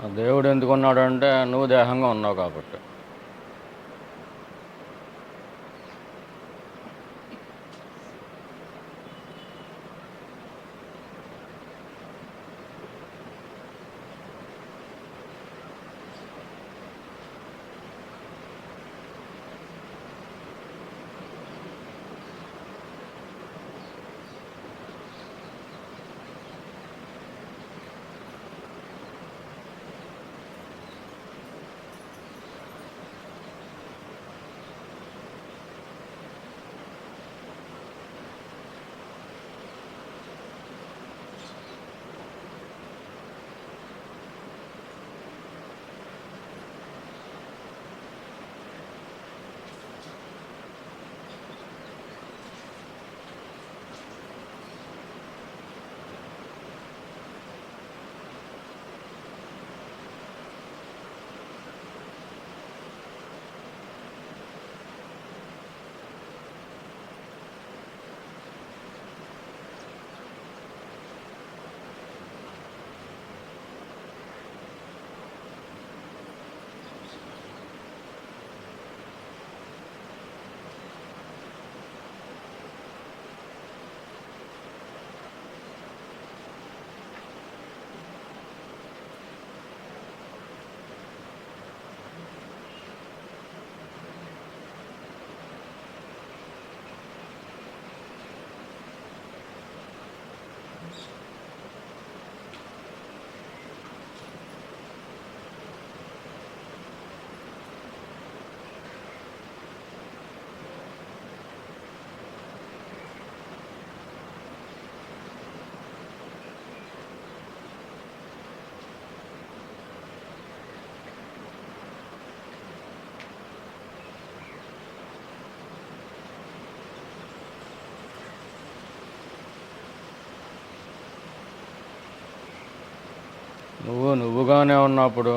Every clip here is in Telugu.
ఆ దేవుడు ఎందుకున్నాడంటే నువ్వు దేహంగా ఉన్నావు కాబట్టి. నువ్వు నువ్వుగానే ఉన్నప్పుడు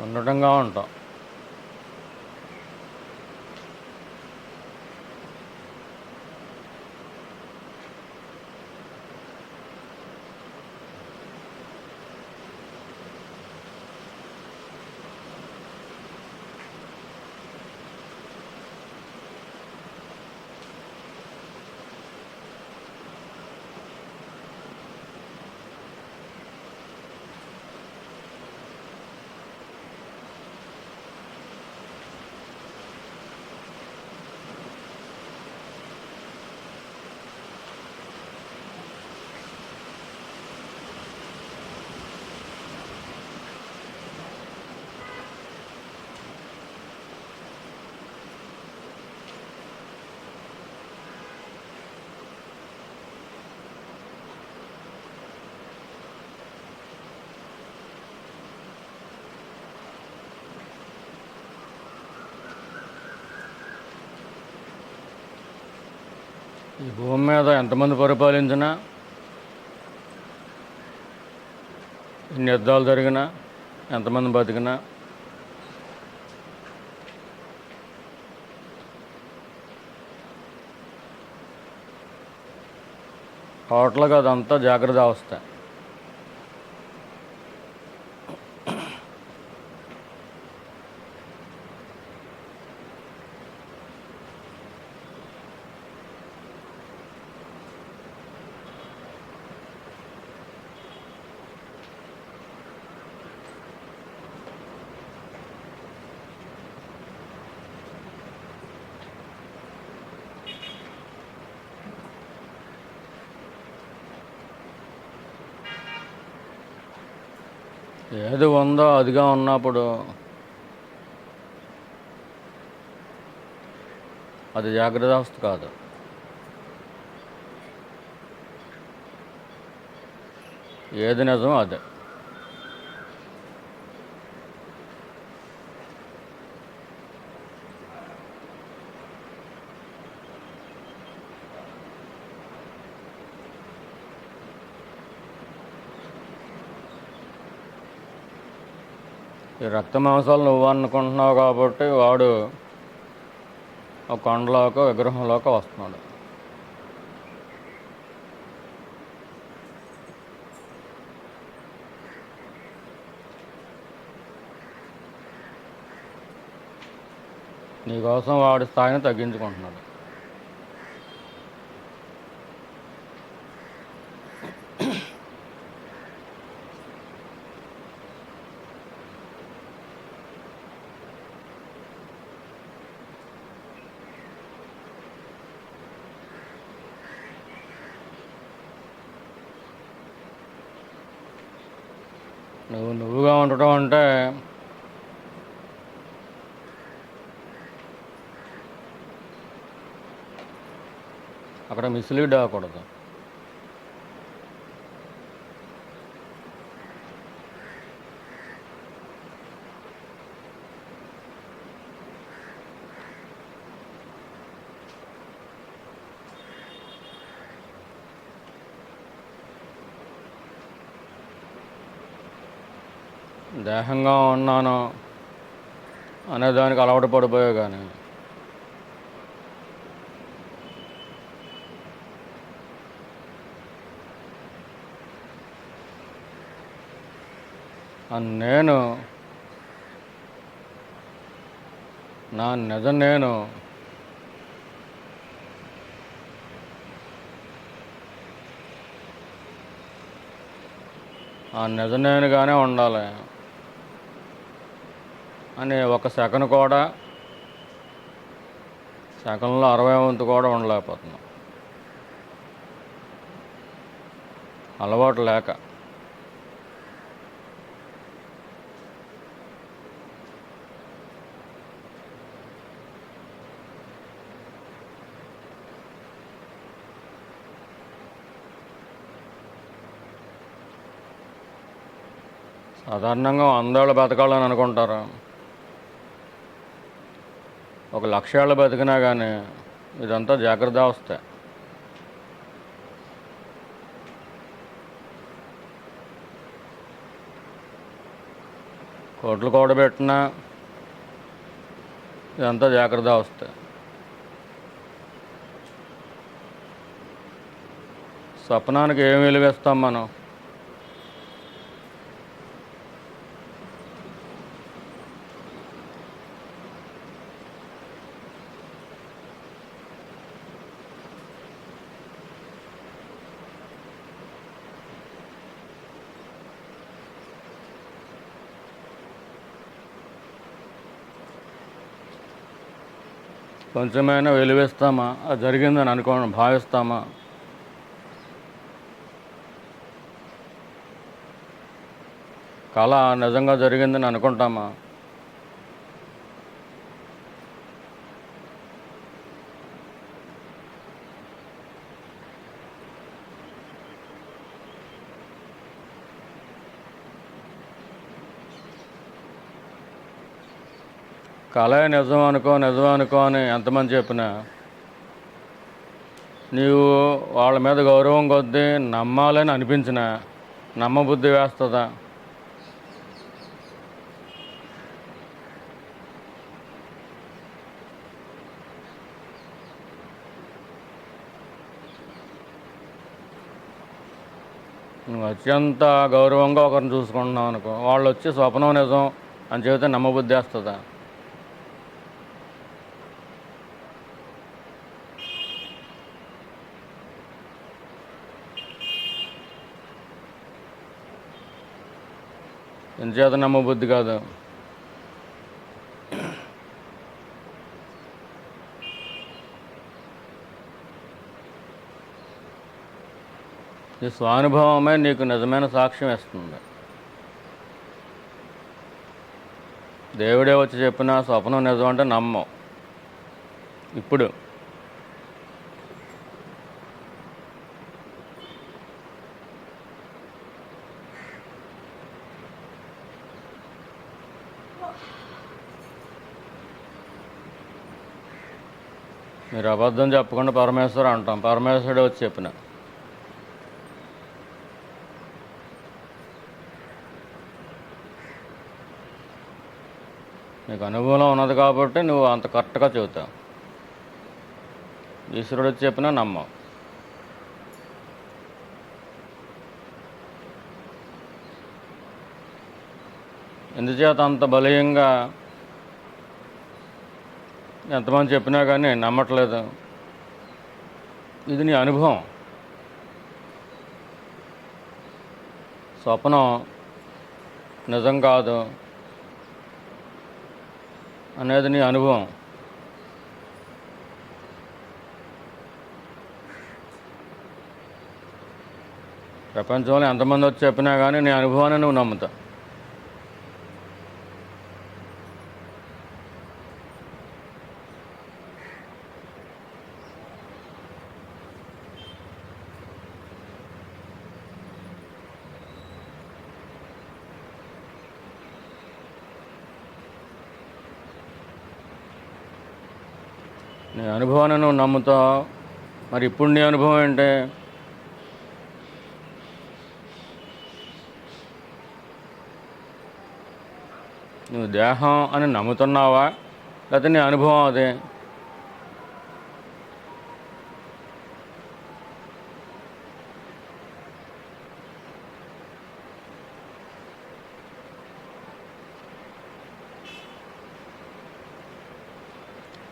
ఉండటంగా ఉంటావు. ఈ భూమి మీద ఎంతమంది పరిపాలించినా, ఎన్ని యుద్ధాలు జరిగినా, ఎంతమంది బతికినా టోటల్గా అదంతా జాగ్రత్త అవస్థ. ఏది ఉందో అదిగా ఉన్నప్పుడు అది జాగ్రత్త అవస్థ కాదు. ఏది నిజం అదే. ఈ రక్త మాంసాలు నువ్వు అనుకుంటున్నావు కాబట్టి వాడు ఒక కొండలోకో విగ్రహంలోకో వస్తున్నాడు. నీకోసం వాడి స్థాయిని తగ్గించుకుంటున్నాడు. నువ్వుగా ఉండటం అంటే అక్కడ మిస్లీడ్ అవ్వకూడదు. దేహంగా ఉన్నాను అనేదానికి అలవాటు పడిపోయావు, కానీ నేను నా నిజ నేను ఆ నిజ నేనుగానే ఉండాలి అని ఒక సెకండ్ కూడా, సెకండ్లో 60 వంతు కూడా ఉండలేకపోతున్నాం, అలవాటు లేక. సాధారణంగా 100 ఏళ్ళు బతకాలని అనుకుంటారు. ఒక 1,00,000 ఏళ్ళు బతికినా కానీ ఇదంతా జాగ్రత్త అవస్థ. కోట్లు కూడబెట్టినా ఇదంతా జాగ్రత్త అవస్థ. స్వప్నానికి ఏం విలువిస్తాం మనం? కొంచెమైనా విలువిస్తామా? అది జరిగిందని భావిస్తామా? కళ నిజంగా జరిగిందని అనుకుంటామా? కళ నిజం అనుకో అని ఎంతమంది చెప్పినా నీవు వాళ్ళ మీద గౌరవం కొద్దీ నమ్మాలని అనిపించినా నమ్మబుద్ధి వేస్తుందా? నువ్వు అత్యంత గౌరవంగా ఒకరిని చూసుకుంటున్నావు అనుకో, వాళ్ళు వచ్చి స్వప్నం నిజం అని చెబితే నమ్మబుద్ధి వేస్తుందా? ఎంచేత నమ్మబుద్ధి కాదు? ఈ స్వానుభవమే నీకు నిజమైన సాక్ష్యం ఇస్తుంది. దేవుడే వచ్చి చెప్పిన స్వప్నం నిజం అంటే నమ్మం. ఇప్పుడు మీరు అబద్ధం చెప్పకుండా పరమేశ్వరు అంటాం. పరమేశ్వరుడే వచ్చి చెప్పిన. నీకు అనుభవం ఉన్నది కాబట్టి నువ్వు అంత కరెక్ట్గా చెబుతావు. ఈశ్వరుడు చెప్పినా నమ్మం. ఎందుచేత అంత బలీయంగా ఎంతమంది చెప్పినా కానీ నమ్మట్లేదు? ఇది నీ అనుభవం. స్వప్నం నిజం కాదు అనేది నీ అనుభవం. ప్రపంచంలో ఎంతమంది వచ్చి చెప్పినా కానీ నీ అనుభవాన్ని నువ్వు నమ్ముతావు. నీ అనుభవాన్ని నువ్వు నమ్ముతావు. మరి ఇప్పుడు నీ అనుభవం ఏంటి? నువ్వు దేహం అని నమ్ముతున్నావా, లేకపోతే నీ అనుభవం అది?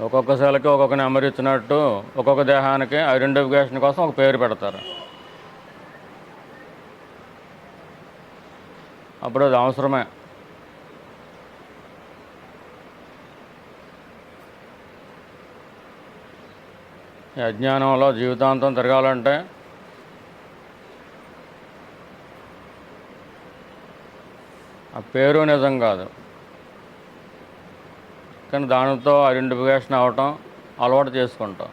ఒక్కొక్క సెల్కి ఒక్కొక్క నెంబర్ ఇచ్చినట్టు ఒక్కొక్క దేహానికి ఐడెంటిఫికేషన్ కోసం ఒక పేరు పెడతారు. అప్పుడు అది అవసరమే. ఈ అజ్ఞానంలో జీవితాంతం తిరగాలంటే ఆ పేరు నిజం కాదు, కానీ దానితో ఐడెంటిఫికేషన్ అవ్వటం అలవాటు చేసుకుంటాం.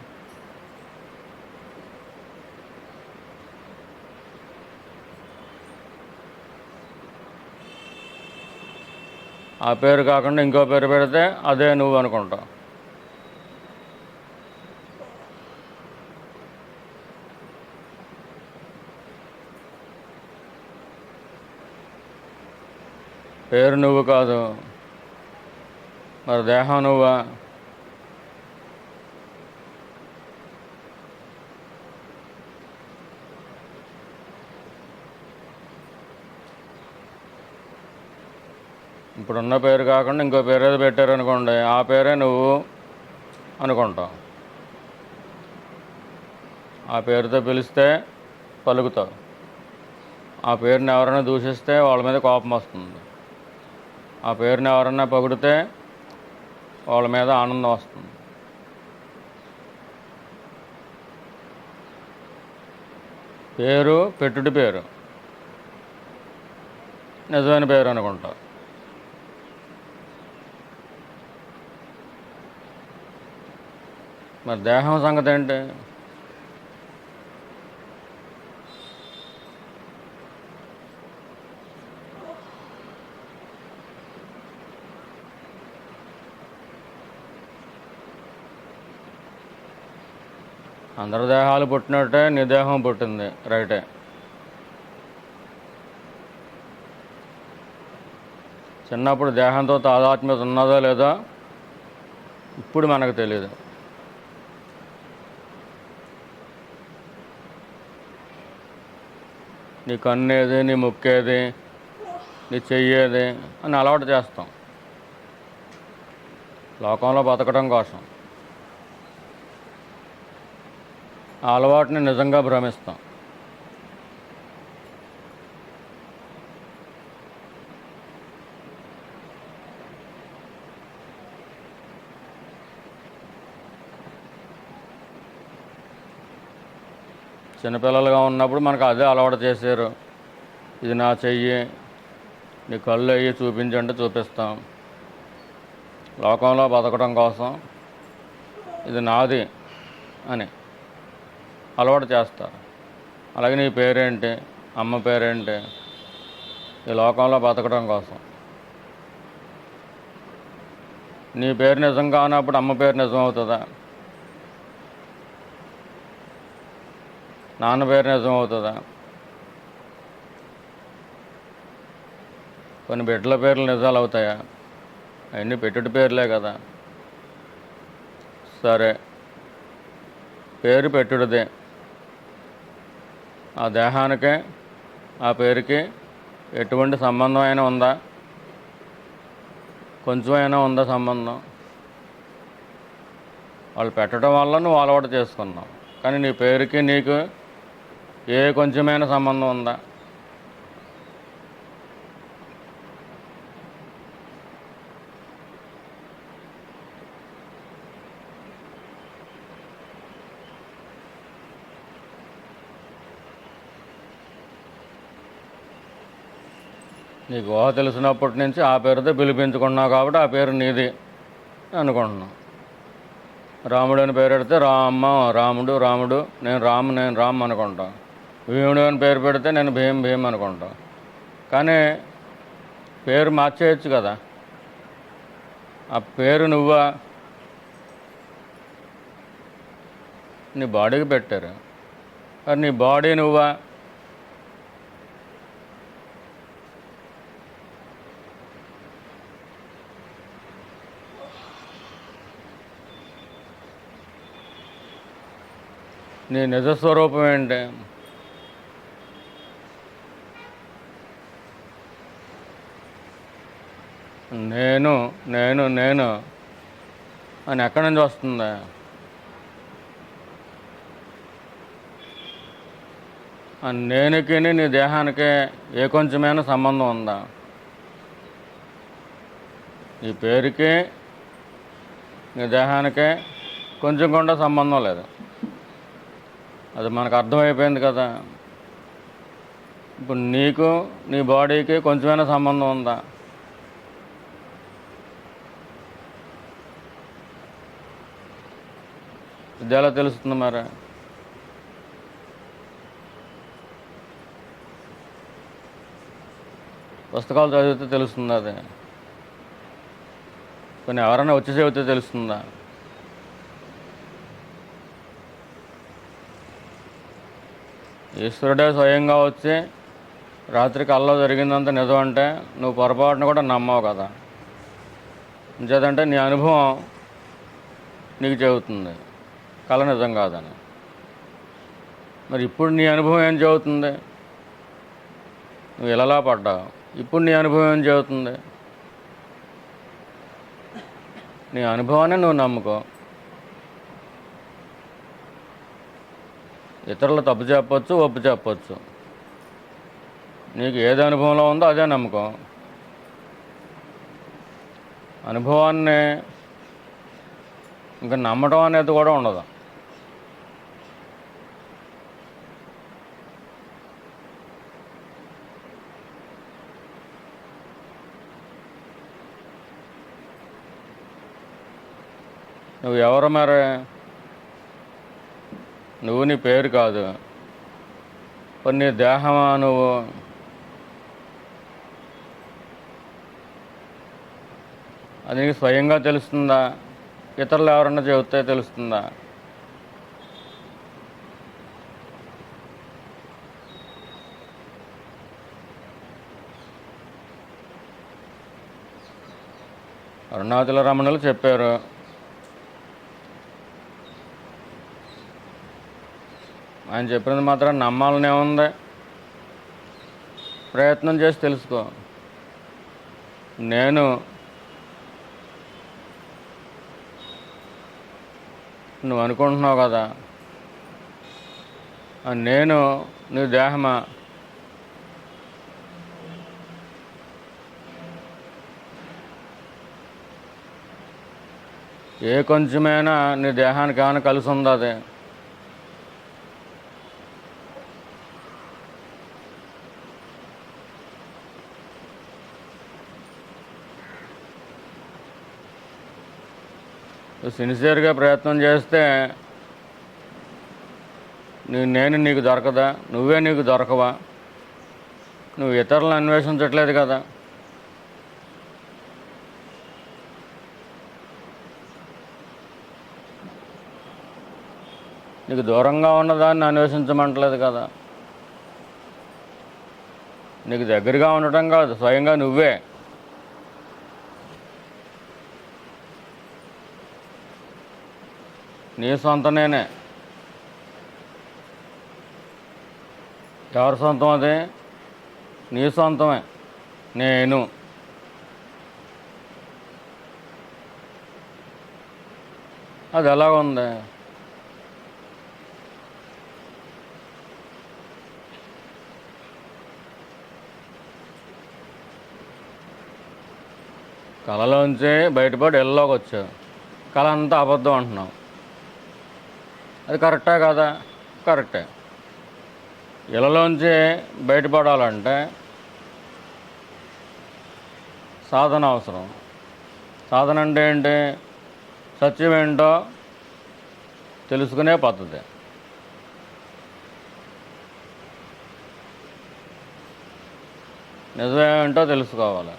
ఆ పేరు కాకుండా ఇంకో పేరు పెడితే అదే నువ్వు అనుకుంటావు. పేరు నువ్వు కాదు, మరి దేహం నువ్వా? ఇప్పుడున్న పేరు కాకుండా ఇంకో పేరు ఏదో పెట్టారనుకోండి, ఆ పేరే నువ్వు అనుకుంటావు. ఆ పేరుతో పిలిస్తే పలుకుతావు. ఆ పేరుని ఎవరైనా దూషిస్తే వాళ్ళ మీద కోపం వస్తుంది. ఆ పేరుని ఎవరైనా పొగిడితే వాళ్ళ మీద ఆనందం వస్తుంది. పేరు పెట్టుడి పేరు, నిజమైన పేరు అనుకుంటా. మరి దేహం సంగతి ఏంటి? అందరి దేహాలు పుట్టినట్టే నీ దేహం పుట్టింది, రైటే. చిన్నప్పుడు దేహంతో తాదాత్మ్యత ఉన్నదో లేదో ఇప్పుడు మనకు తెలియదు. నీ కన్నేది, నీ ముక్కేది, నీ చెయ్యేది అని అలవాటు చేస్తాం లోకంలో బతకడం కోసం. ఆ అలవాటుని నిజంగా భ్రమిస్తాం. చిన్నపిల్లలుగా ఉన్నప్పుడు మనకు అదే అలవాటు చేశారు. ఇది నా చెయ్యి, నీ కళ్ళు అయ్యి చూపించంటే చూపిస్తాం. లోకంలో బతకడం కోసం ఇది నాది అని అలవాటు చేస్తారు. అలాగే నీ పేరేంటి, అమ్మ పేరేంటి, ఈ లోకంలో బతకడం కోసం. నీ పేరు నిజం కానప్పుడు అమ్మ పేరు నిజం అవుతుందా? నాన్న పేరు నిజం అవుతుందా? కొన్ని బిడ్డల పేర్లు నిజాలు అవుతాయా? అవన్నీ పెట్టుడి పేర్లే కదా. సరే, పేరు పెట్టుడిదే. ఆ దేహానికి ఆ పేరుకి ఎటువంటి సంబంధం అయినా ఉందా? కొంచెమైనా ఉందా సంబంధం? వాళ్ళు పెట్టడం వల్ల నువ్వు అలవాటు చేసుకున్నావు, కానీ నీ పేరుకి నీకు ఏ కొంచెమైన సంబంధం ఉందా? నీకు ఊహ తెలిసినప్పటి నుంచి ఆ పేరుతో పిలిపించుకున్నావు కాబట్టి ఆ పేరు నీది అనుకుంటున్నావు. రాముడు అని పేరు పెడితే రాముడు రాముడు, నేను రామ్ అనుకుంటాం. భీముడు అని పేరు పెడితే నేను భీమ్ అనుకుంటాం. కానీ పేరు మార్చేయచ్చు కదా. ఆ పేరు నువ్వా? నీ బాడీకి పెట్టారు, మరి నీ బాడీ నువ్వా? నీ నిజస్వరూపం ఏంటి? నేను నేను నేను అని ఎక్కడి నుంచి వస్తుంది? ఆ నేనుకి నీ దేహానికి ఏ కొంచెమైనా సంబంధం ఉందా? ఈ పేరుకి నీ దేహానికి కొంచెం కూడా సంబంధం లేదు. అది మనకు అర్థమైపోయింది కదా. ఇప్పుడు నీకు నీ బాడీకి కొంచెమైనా సంబంధం ఉందా? ఇది ఎలా తెలుస్తుంది మరి? పుస్తకాలు చదివితే తెలుస్తుంది అది. కొన్ని ఎవరైనా వచ్చి చదివితే తెలుస్తుందా? ఈశ్వరుడే స్వయంగా వచ్చి రాత్రి కల్లో జరిగిందంత నిజం అంటే నువ్వు పొరపాటును కూడా నమ్మవు కదా. ఇంచేదంటే నీ అనుభవం నీకు చెబుతుంది కళ నిజం కాదని. మరి ఇప్పుడు నీ అనుభవం ఏం చెబుతుంది? నువ్వు ఇలాలా పడ్డావు, ఇప్పుడు నీ అనుభవం ఏం చెబుతుంది? నీ అనుభవాన్ని నువ్వు నమ్ముకో. ఇతరులు తప్పు చెప్పొచ్చు, ఒప్పు చెప్పొచ్చు. నీకు ఏది అనుభవంలో ఉందో అదే నమ్మకం. అనుభవాన్ని ఇంకా నమ్మటం అనేది కూడా ఉండదు. నువ్వు ఎవరు మరి? నువ్వు నీ పేరు కాదు, నీ దేహమా నువ్వు? అది నీకు స్వయంగా తెలుస్తుందా? ఇతరులు ఎవరన్నా చెబితే తెలుస్తుందా? అరుణాచల రమణులు చెప్పారు, ఆయన చెప్పినది మాత్రం నమ్మాలనే ఉంది. ప్రయత్నం చేసి తెలుసుకో. నేను నువ్వు అనుకుంటున్నావు కదా, నేను నీ దేహమా? ఏ కొంచెమైనా నీ దేహానికి ఏమైనా కలిసి ఉందా? అదే సిన్సియర్గా ప్రయత్నం చేస్తే నేను నీకు దొరకదా? నువ్వే నీకు దొరకవా? నువ్వు ఇతరులను అన్వేషించట్లేదు కదా. నీకు దూరంగా ఉన్నదాన్ని అన్వేషించమంటలేదు కదా. నీకు దగ్గరగా ఉండటం కాదు, స్వయంగా నువ్వే. నీ సొంత నేనే. ఎవరి సొంతం అది? నీ సొంతమే. నేను. అది ఎలా ఉంది? కళలోంచి బయటపడి ఇళ్ళలోకి వచ్చావు, కళ అంతా అబద్ధం అంటున్నావు. అది కరెక్టా కాదా? కరెక్టే. ఇళ్ళలోంచి బయటపడాలంటే సాధన అవసరం. సాధన అంటే ఏంటి? సత్యం ఏంటో తెలుసుకునే పద్ధతి. నిజమేంటో తెలుసుకోవాలి.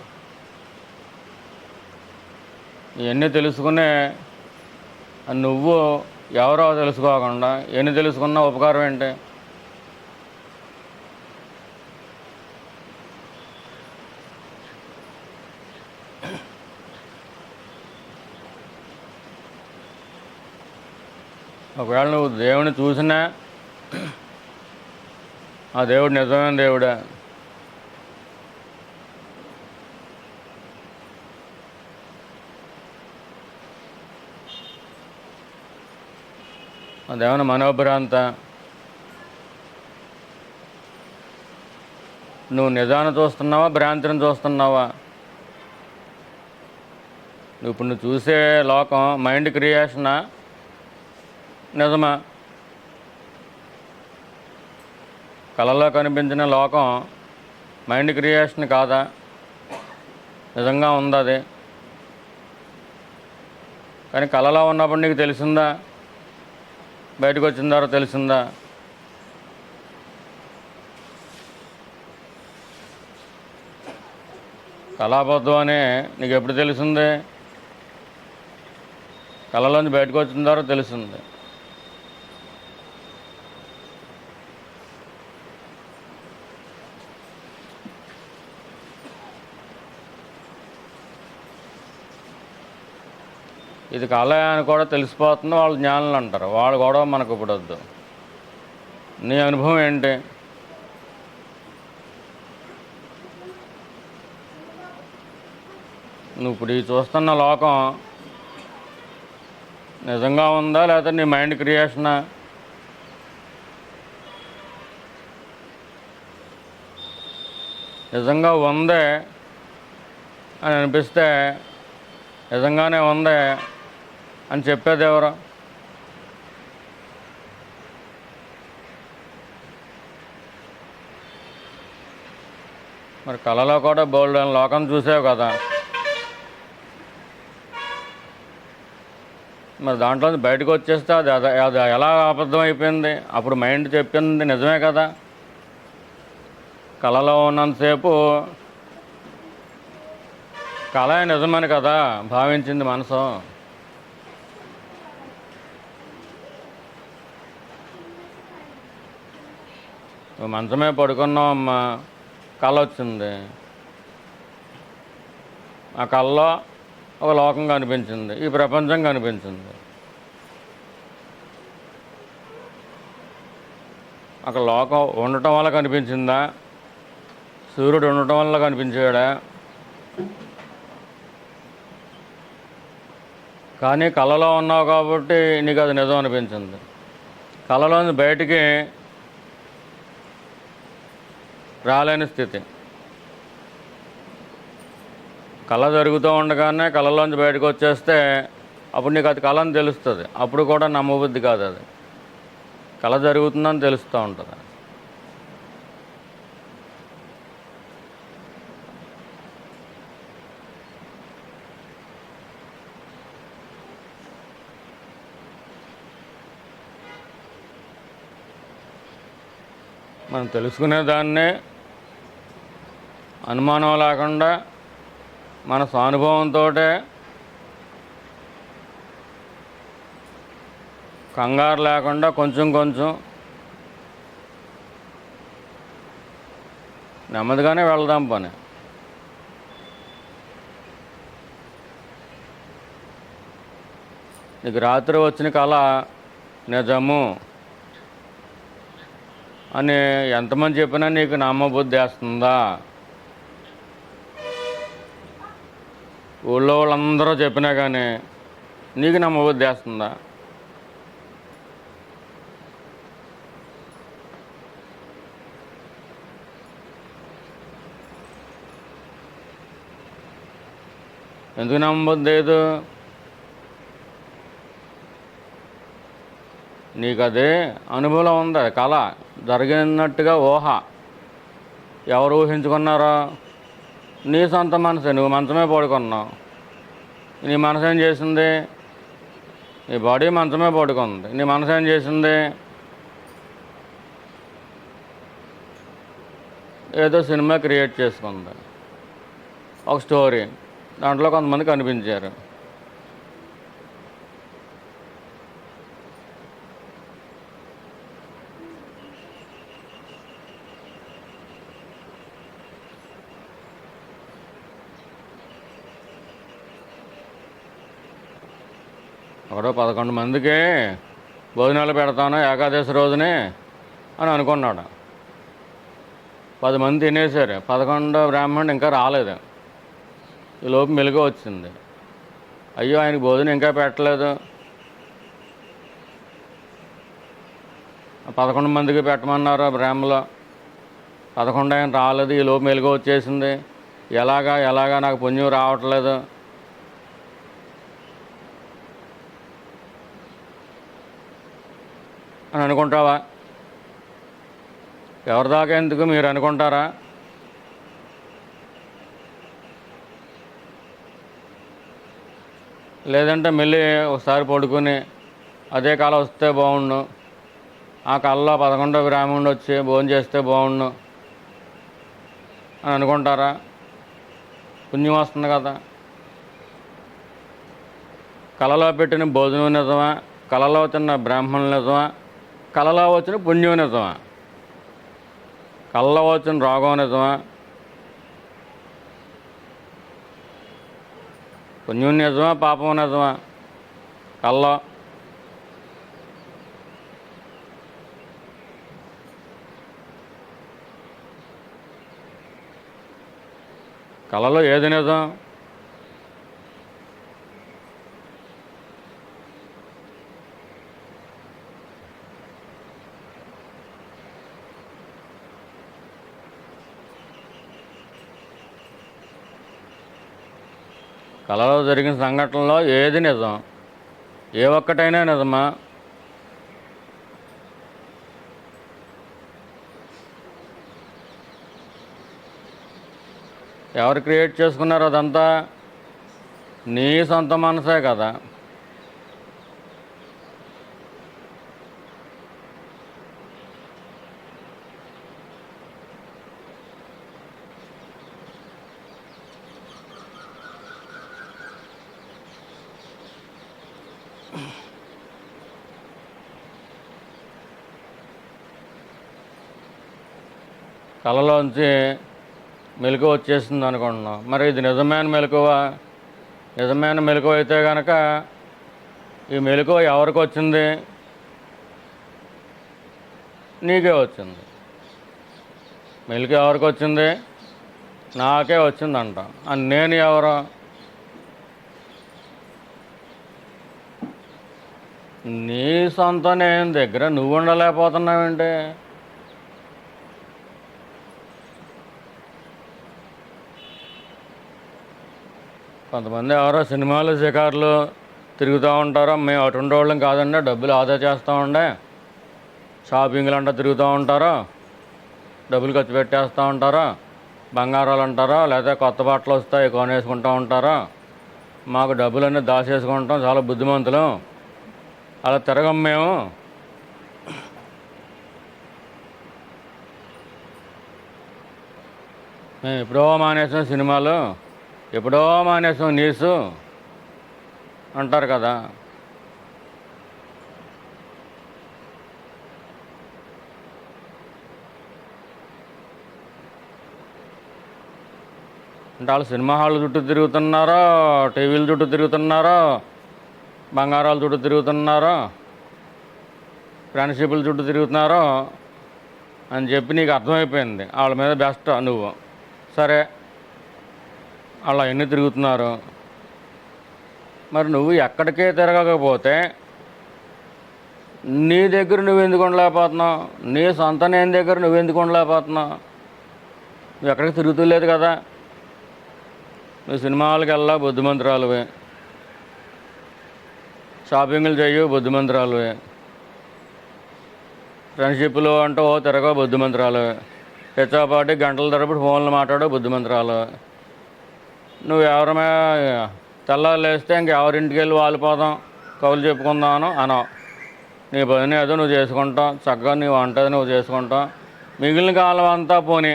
ఇవన్నీ తెలుసుకునే నువ్వు ఎవరో తెలుసుకోకుండా ఎన్ని తెలుసుకున్నా ఉపకారం ఏంటి? ఒకవేళ నువ్వు దేవుని చూసినా ఆ దేవుడు నిజమైన దేవుడా? అదేమైనా మనోభ్రాంత? నువ్వు నిజాన్ని చూస్తున్నావా, భ్రాంతిని చూస్తున్నావా? ఇప్పుడు నువ్వు చూసే లోకం మైండ్ క్రియేషనా, నిజమా? కళలో కనిపించిన లోకం మైండ్ క్రియేషన్ కాదా? నిజంగా ఉంది అది. కానీ కళలో ఉన్నప్పుడు నీకు తెలిసిందా? బయటకు వచ్చిన తర్వాత తెలిసిందా? కళాబద్ధం అని నీకు ఎప్పుడు తెలిసింది? కళలోంచి బయటకు వచ్చిన తర్వాత తెలిసింది. ఇది కళ అని కూడా తెలిసిపోతుంది, వాళ్ళు జ్ఞానులు అంటారు. వాళ్ళు కూడా మనకు ఇప్పుడు వద్దు. నీ అనుభవం ఏంటి? నువ్వు ఇప్పుడు ఈ చూస్తున్న లోకం నిజంగా ఉందా, లేదా నీ మైండ్ క్రియేషనా? నిజంగా ఉందే అని అనిపిస్తే నిజంగానే ఉందే అని చెప్పేది ఎవరు? మరి కళలో కూడా బోల్డ్ అని లోకం చూసావు కదా, మరి దాంట్లో బయటకు వచ్చేస్తే అది అది ఎలా అబద్ధం అయిపోయింది? అప్పుడు మైండ్ చెప్పింది నిజమే కదా. కళలో ఉన్నంతసేపు కళ నిజమని కదా భావించింది మనసు. నువ్వు మంచమే పడుకున్నావు అమ్మా, కళ వచ్చింది. ఆ కళలో ఒక లోకం కనిపించింది, ఈ ప్రపంచం కనిపించింది. అక్కడ లోకం ఉండటం వల్ల కనిపించిందా? సూర్యుడు ఉండటం వల్ల కనిపించాడా? కానీ కళలో ఉన్నావు కాబట్టి నీకు అది నిజం అనిపించింది. కళలోంచి బయటికి రాలేని స్థితి. కళ జరుగుతూ ఉండగానే కళలోంచి బయటకు వచ్చేస్తే అప్పుడు నీకు అది కళ అని తెలుస్తుంది. అప్పుడు కూడా నమ్మబుద్ధి కాదు, అది కళ జరుగుతుందని తెలుస్తూ ఉంటుంది. మనం తెలుసుకునే దాన్నే అనుమానం లేకుండా మన స్వానుభవంతో కంగారు లేకుండా కొంచెం కొంచెం నెమ్మదిగానే వెళ్దాం పని. నీకు రాత్రి వచ్చిన కళ నిజము అని ఎంతమంది చెప్పినా నీకు నమ్మబుద్ధి వేస్తుందా? ఊళ్ళో వాళ్ళందరూ చెప్పినా కానీ నీకు నమ్మబుద్ధి వేస్తుందా? ఎందుకు నమ్మబుద్ధి లేదు? నీకు అదే అనుభవం ఉంది, కళ జరిగినట్టుగా ఊహ. ఎవరు ఊహించుకున్నారో? నీ సొంత మనసే. నువ్వు మంచమే పడుకున్నావు. నీ మనసు ఏం చేసింది? నీ బాడీ మంచమే పడుకుంది, నీ మనసు ఏం చేసింది? ఏదో సినిమా క్రియేట్ చేసుకుంది, ఒక స్టోరీ. దాంట్లో కొంతమంది కనిపించారు. ఒకడో 11 మందికి భోజనాలు పెడతాను ఏకాదశి రోజునే అని అనుకున్నాడు. 10 మంది తినేశారు. 11వ బ్రాహ్మణుడు ఇంకా రాలేదు. ఈ లోపు మెలుగు వచ్చింది. అయ్యో, ఆయనకి భోజనం ఇంకా పెట్టలేదు. 11 మందికి పెట్టమన్నారు బ్రాహ్మలో. 11 ఆయన రాలేదు. ఈ లోపు మెలుగు వచ్చేసింది. ఎలాగా నాకు పుణ్యం రావట్లేదు. అని అనుకుంటావా? ఎవరిదాకా ఎందుకు మీరు అనుకుంటారా? లేదంటే మళ్ళీ ఒకసారి పడుకుని అదే కళ వస్తే బాగుండు, ఆ కళలో 11వ బ్రాహ్మణుడు వచ్చి భోజనం చేస్తే బాగుండు అని అనుకుంటారా? పుణ్యం వస్తుంది కదా. కళలో పెట్టిన భోజనం నిజమా? కళలో వచ్చిన బ్రాహ్మణులు నిజమా? కళలో వచ్చిన పుణ్యం నిజమా? కళలో వచ్చిన రోగం నిజమా? పుణ్యం నిజమా? పాపం నిజమా? కళ్ళలో కళలో ఏది నిజం? కళలో జరిగిన సంఘటనలో ఏది నిజం? ఏ ఒక్కటైనా నిజమా? ఎవరు క్రియేట్ చేసుకున్నారు అదంతా? నీ సొంత మనసే కదా. కళలోంచి మెలకువ వచ్చేసింది అనుకుంటున్నాం. మరి ఇది నిజమైన మెలకువ? నిజమైన మెలకువ అయితే కనుక ఈ మెలకువ ఎవరికి వచ్చింది? నీకే వచ్చింది. మెలకువ ఎవరికి వచ్చింది? నాకే వచ్చిందంట. అని నేను ఎవరు? నీ సొంత నేను దగ్గర నువ్వు ఉండలేకపోతున్నావేంటి? కొంతమంది ఎవరో సినిమాలు షికారులు తిరుగుతూ ఉంటారో, మేము అటువంటి వాళ్ళం కాదండి, డబ్బులు ఆదా చేస్తూ ఉండే షాపింగ్లు అంటూ తిరుగుతూ ఉంటారో, డబ్బులు ఖర్చు పెట్టేస్తూ ఉంటారో, బంగారాలు అంటారో, లేదా కొత్త బట్టలు వస్తాయి కొనేసుకుంటూ ఉంటారో, మాకు డబ్బులన్నీ దాచేసుకుంటాం, చాలా బుద్ధిమంతులు, అలా తిరగం మేము. మేము ఎప్పుడో మానేసాం సినిమాలు, ఎప్పుడో మానేసాం న్యూస్ అంటారు కదా. అంటే వాళ్ళు సినిమా హాల్ చుట్టూ తిరుగుతున్నారో, టీవీల చుట్టూ తిరుగుతున్నారో, బంగారాల చుట్టూ తిరుగుతున్నారో, ఫ్రెండ్షిప్ల చుట్టూ తిరుగుతున్నారో అని చెప్పి నీకు అర్థమైపోయింది. వాళ్ళ మీద బెస్ట్ నువ్వు. సరే, అలా ఎన్ని తిరుగుతున్నారు. మరి నువ్వు ఎక్కడికే తిరగకపోతే నీ దగ్గర నువ్వు ఎందుకు ఉండలేకపోతున్నావు? నీ సొంత నేను దగ్గర నువ్వు ఎందుకు ఉండలేకపోతున్నావు? నువ్వు ఎక్కడికి తిరుగుతులేదు కదా. నువ్వు సినిమాలకు వెళ్ళా బుద్ధిమంతురాలువే, షాపింగ్లు చేయు బుద్ధిమంతురాలువే, ఫ్రెండ్షిప్లు అంటూ తిరగ బుద్ధిమంతురాలువే, తెచ్చాపాటి గంటల తరబడి ఫోన్లు మాట్లాడో బుద్ధిమంతురాలు. నువ్వు ఎవరమే తెల్లారు లేస్తే ఇంకెవరింటికి వెళ్ళి వాలిపోదాం, కవులు చెప్పుకుందామను అనో. నీ పని ఏదో నువ్వు చేసుకుంటావు, చక్కగా నీ వంట నువ్వు చేసుకుంటావు. మిగిలిన కాలం అంతా పోనీ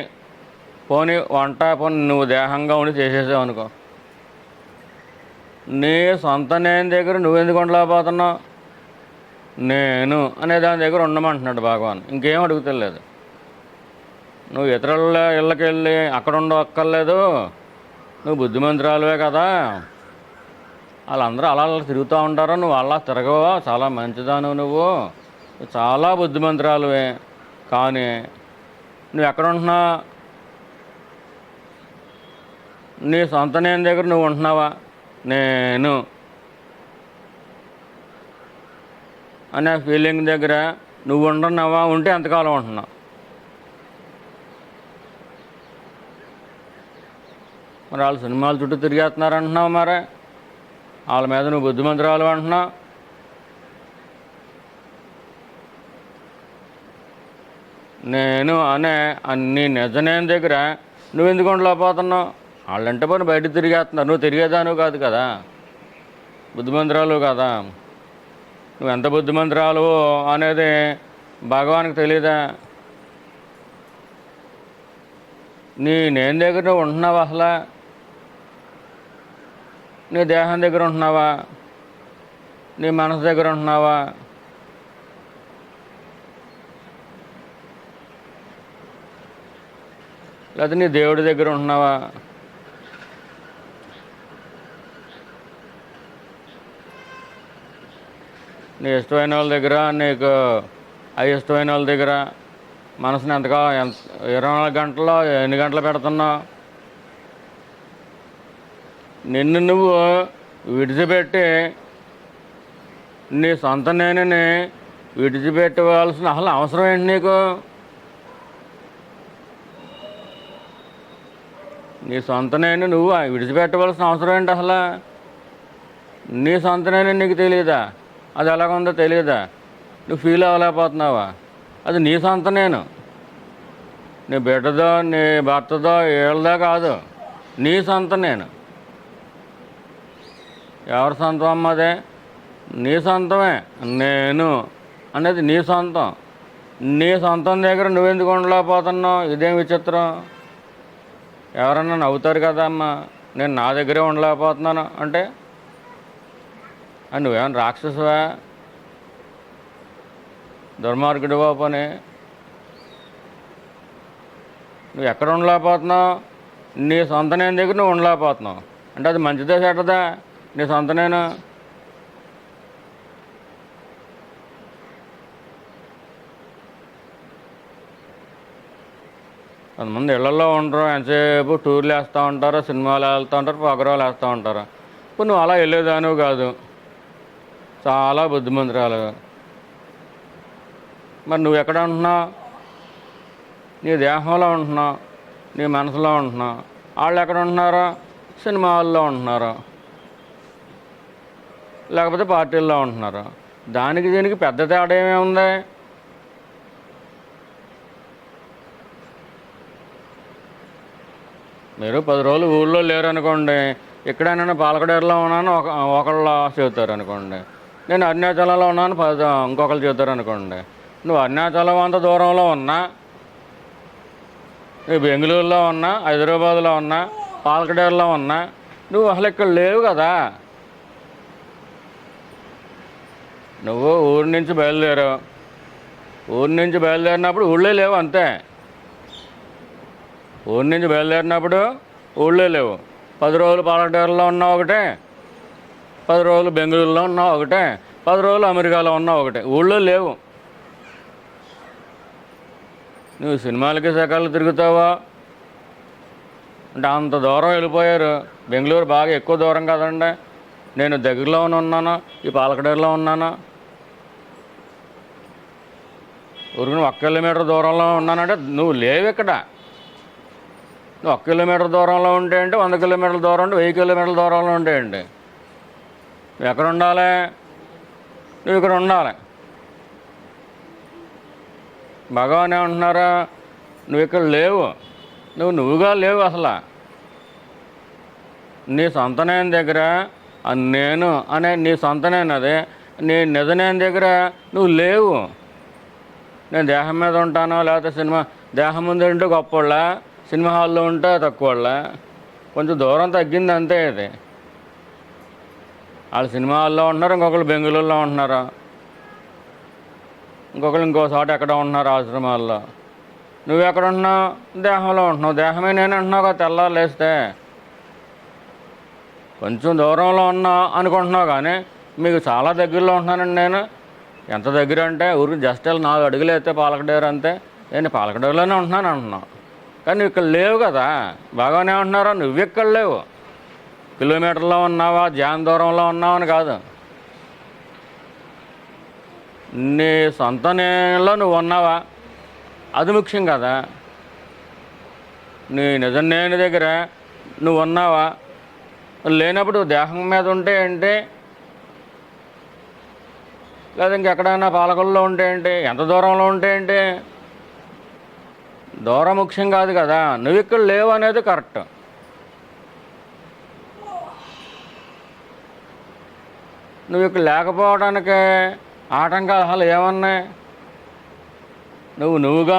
వంట పోనీ నువ్వు దేహంగా ఉండి చేసేసావు అనుకో. నీ సొంత నేను దగ్గర నువ్వెందుకు ఉండలేకపోతున్నావు? నేను అనే దాని దగ్గర ఉండమంటున్నాడు భగవాన్. ఇంకేం అడుగుతలేదు. నువ్వు ఇతరుల ఇళ్ళకి వెళ్ళి అక్కడ ఉండక్కర్లేదు. నువ్వు బుద్ధిమంతురాలువే కదా. వాళ్ళందరూ అలా తిరుగుతూ ఉంటారు, నువ్వు అలా తిరగవా. చాలా మంచిదాను, నువ్వు చాలా బుద్ధిమంతురాలువే. కానీ నువ్వు ఎక్కడ ఉంటున్నావు? నీ సొంత నేను దగ్గర నువ్వు ఉంటున్నావా? నేను అనే ఫీలింగ్ దగ్గర నువ్వు ఉంటున్నావా? ఉంటే ఎంతకాలం ఉంటున్నావు? మరి వాళ్ళు సినిమాల చుట్టూ తిరిగేస్తున్నారు అంటున్నావు. మరి వాళ్ళ మీద నువ్వు బుద్ధిమంతురాలు అంటున్నావు. నేను అనే నీ నిజ నేను దగ్గర నువ్వెందుకు ఉండలేకపోతున్నావు? వాళ్ళంటే పని బయట తిరిగేస్తున్నారు, నువ్వు తిరిగేదాను కాదు కదా, బుద్ధిమంతురాలు కదా. నువ్వు ఎంత బుద్ధిమంతురాలు అనేది భగవానికి తెలీదా? నీ నేను దగ్గర నువ్వు ఉంటున్నావా? అసలు నీ దేహం దగ్గర ఉంటున్నావా? నీ మనసు దగ్గర ఉంటున్నావా? లేకపోతే నీ దేవుడి దగ్గర ఉంటున్నావా? నీ ఇష్టమైన వాళ్ళ దగ్గర, నీకు అయిష్టమైన వాళ్ళ దగ్గర మనసుని ఎంత 24 గంటల్లో ఎన్ని గంటలు పెడుతున్నావు? నిన్ను నువ్వు విడిచిపెట్టి నీ సొంత నేనని విడిచిపెట్టవలసిన అసలు అవసరం ఏంటి నీకు? నీ సొంత నేను నువ్వు విడిచిపెట్టవలసిన అవసరం ఏంటి అసలు? నీ సొంత నేను నీకు తెలియదా? అది ఎలాగుందో తెలియదా? నువ్వు ఫీల్ అవ్వలేకపోతున్నావా? అది నీ సొంత నేను. నీ బిడ్డదో నీ భర్తదో ఏళ్ళదో కాదు, నీ సొంత నేను. ఎవరి సొంతం అమ్మదే? నీ సొంతమే. నేను అనేది నీ సొంతం. నీ సొంతం దగ్గర నువ్వెందుకు ఉండలేకపోతున్నావు? ఇదేం విచిత్రం. ఎవరన్నా నవ్వుతారు కదా అమ్మ, నేను నా దగ్గరే ఉండలేకపోతున్నాను అంటే. నువ్వేమన్నా రాక్షసువా, దుర్మార్గుడివా? పని నువ్వు ఎక్కడ ఉండలేకపోతున్నావు? నీ సొంత నేను దగ్గర నువ్వు ఉండలేకపోతున్నావు అంటే అది మంచిదే చెడ్డదా? నీ సొంత నేను. కొంతమంది ఇళ్లలో ఉండరు, ఎంతసేపు టూర్లు వేస్తూ ఉంటారు, సినిమాలు వెళ్తూ ఉంటారు, ప్రోగ్రాలు వేస్తూ ఉంటారు. ఇప్పుడు నువ్వు అలా వెళ్ళేదానివి కాదు, చాలా బుద్ధిమంతురాలు. మరి నువ్వు ఎక్కడ ఉంటున్నావు? నీ దేహంలో ఉంటున్నావు, నీ మనసులో ఉంటున్నావు. వాళ్ళు ఎక్కడ ఉంటున్నారు? సినిమా హాల్లో ఉంటున్నారు, లేకపోతే పార్టీల్లో ఉంటున్నారు. దానికి దీనికి పెద్ద తేడా ఏమేముంది? మీరు 10 రోజులు ఊళ్ళో లేరనుకోండి, ఎక్కడైనా పాలకడేరులో ఉన్నాను ఒకళ్ళు చెబుతారు అనుకోండి, నేను అరుణాచలంలో ఉన్నాను ఇంకొకళ్ళు చెబుతారు అనుకోండి. నువ్వు అరుణాచలం అంత దూరంలో ఉన్నా, నువ్వు బెంగళూరులో ఉన్నా, హైదరాబాద్లో ఉన్నా, పాలకడేరులో ఉన్నా, నువ్వు అసలు ఇక్కడ లేవు కదా. నువ్వు ఊరి నుంచి బయలుదేరావు, ఊరి నుంచి బయలుదేరినప్పుడు ఊళ్ళో లేవు అంతే. ఊరి నుంచి బయలుదేరినప్పుడు ఊళ్ళో లేవు. 10 రోజులు పాలకడేరులో ఉన్నావు ఒకటే, 10 రోజులు బెంగళూరులో ఉన్నావు ఒకటే, 10 రోజులు అమెరికాలో ఉన్నావు ఒకటే. ఊళ్ళో లేవు. నువ్వు సినిమాలకి సకాలు తిరుగుతావా అంటే అంత దూరం వెళ్ళిపోయారు. బెంగళూరు బాగా ఎక్కువ దూరం కదండి. నేను దగ్గరలోనే ఉన్నాను, ఈ పాలకడేరులో ఉన్నాను. ఊరికి 1 కిలోమీటర్ దూరంలో ఉన్నానంటే నువ్వు లేవు ఇక్కడ. నువ్వు 1 కిలోమీటర్ దూరంలో ఉంటే అంటే 100 కిలోమీటర్ల దూరం ఉంటే 1000 కిలోమీటర్ల దూరంలో ఉంటాయండి. నువ్వు ఎక్కడ ఉండాలి? నువ్వు ఇక్కడ ఉండాలి. భగవాన్ ఏమంటున్నారా? నువ్వు ఇక్కడ లేవు, నువ్వుగా లేవు అసలు. నీ సొంత నేను దగ్గర నేను అనే నీ సొంత నేను అదే నీ నిజ నేను దగ్గర నువ్వు లేవు. నేను దేహం మీద ఉంటాను, లేకపోతే దేహం ముందు ఉంటే గొప్పవాళ్ళ, సినిమా హాల్లో ఉంటే తక్కువవాళ్ళ. కొంచెం దూరం తగ్గింది అంతే. ఇది వాళ్ళు సినిమా హాల్లో ఉంటున్నారు, ఇంకొకరు బెంగళూరులో ఉంటున్నారు, ఇంకొకరు ఇంకో చోట ఎక్కడ ఉంటున్నారు ఆశ్రమాల్లో. నువ్వు ఎక్కడ ఉంటున్నావు? దేహంలో ఉంటున్నావు. దేహమే నేను అంటున్నావు కదా. తెల్లారు లేస్తే కొంచెం దూరంలో ఉన్నా అనుకుంటున్నావు, కానీ మీకు చాలా దగ్గరలో ఉంటున్నానండి నేను. ఎంత దగ్గర అంటే ఊరికి జస్ట్ 4 అడుగులు అయితే పాలకడేరు అంతే. నేను పాలకడేరులోనే ఉంటున్నాను అంటున్నావు, కానీ నువ్వు ఇక్కడ లేవు కదా. బాగానే ఉంటున్నారా? నువ్వు ఇక్కడ లేవు. కిలోమీటర్లో ఉన్నావా, జాన్ దూరంలో ఉన్నావా అని కాదు. నీ సొంత నేలో నువ్వు ఉన్నావా, అది ముఖ్యం కదా. నీ నిజం నేను దగ్గర నువ్వు ఉన్నావా? లేనప్పుడు దేహం మీద ఉంటే ఏంటి, లేదా ఇంకెక్కడైనా పాలకుల్లో ఉంటే ఏంటి, ఎంత దూరంలో ఉంటే ఏంటి? దూరం ముఖ్యం కాదు కదా. నువ్వు ఇక్కడ లేవు అనేది కరెక్ట్. నువ్వు ఇక్కడ లేకపోవడానికి ఆటంకాలు అసలు ఏమన్నాయి? నువ్వుగా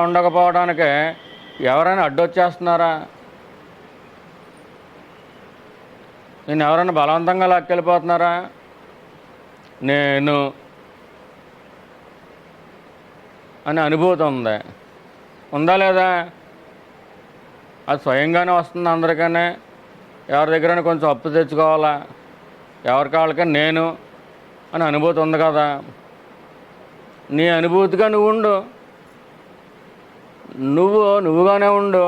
ఉండకపోవడానికే ఎవరైనా అడ్డొచ్చేస్తున్నారా? నేను ఎవరైనా బలవంతంగా లాక్కెళ్ళిపోతున్నారా? నేను అనే అనుభూతి ఉందా లేదా? అది స్వయంగానే వస్తుంది అందరికనే. ఎవరి దగ్గరైనా కొంచెం అప్పు తెచ్చుకోవాలా, ఎవరి కాళ్ళకని నేను అని అనుభూతి ఉంది కదా. నీ అనుభూతిగా నువ్వు ఉండు, నువ్వుగానే ఉండు.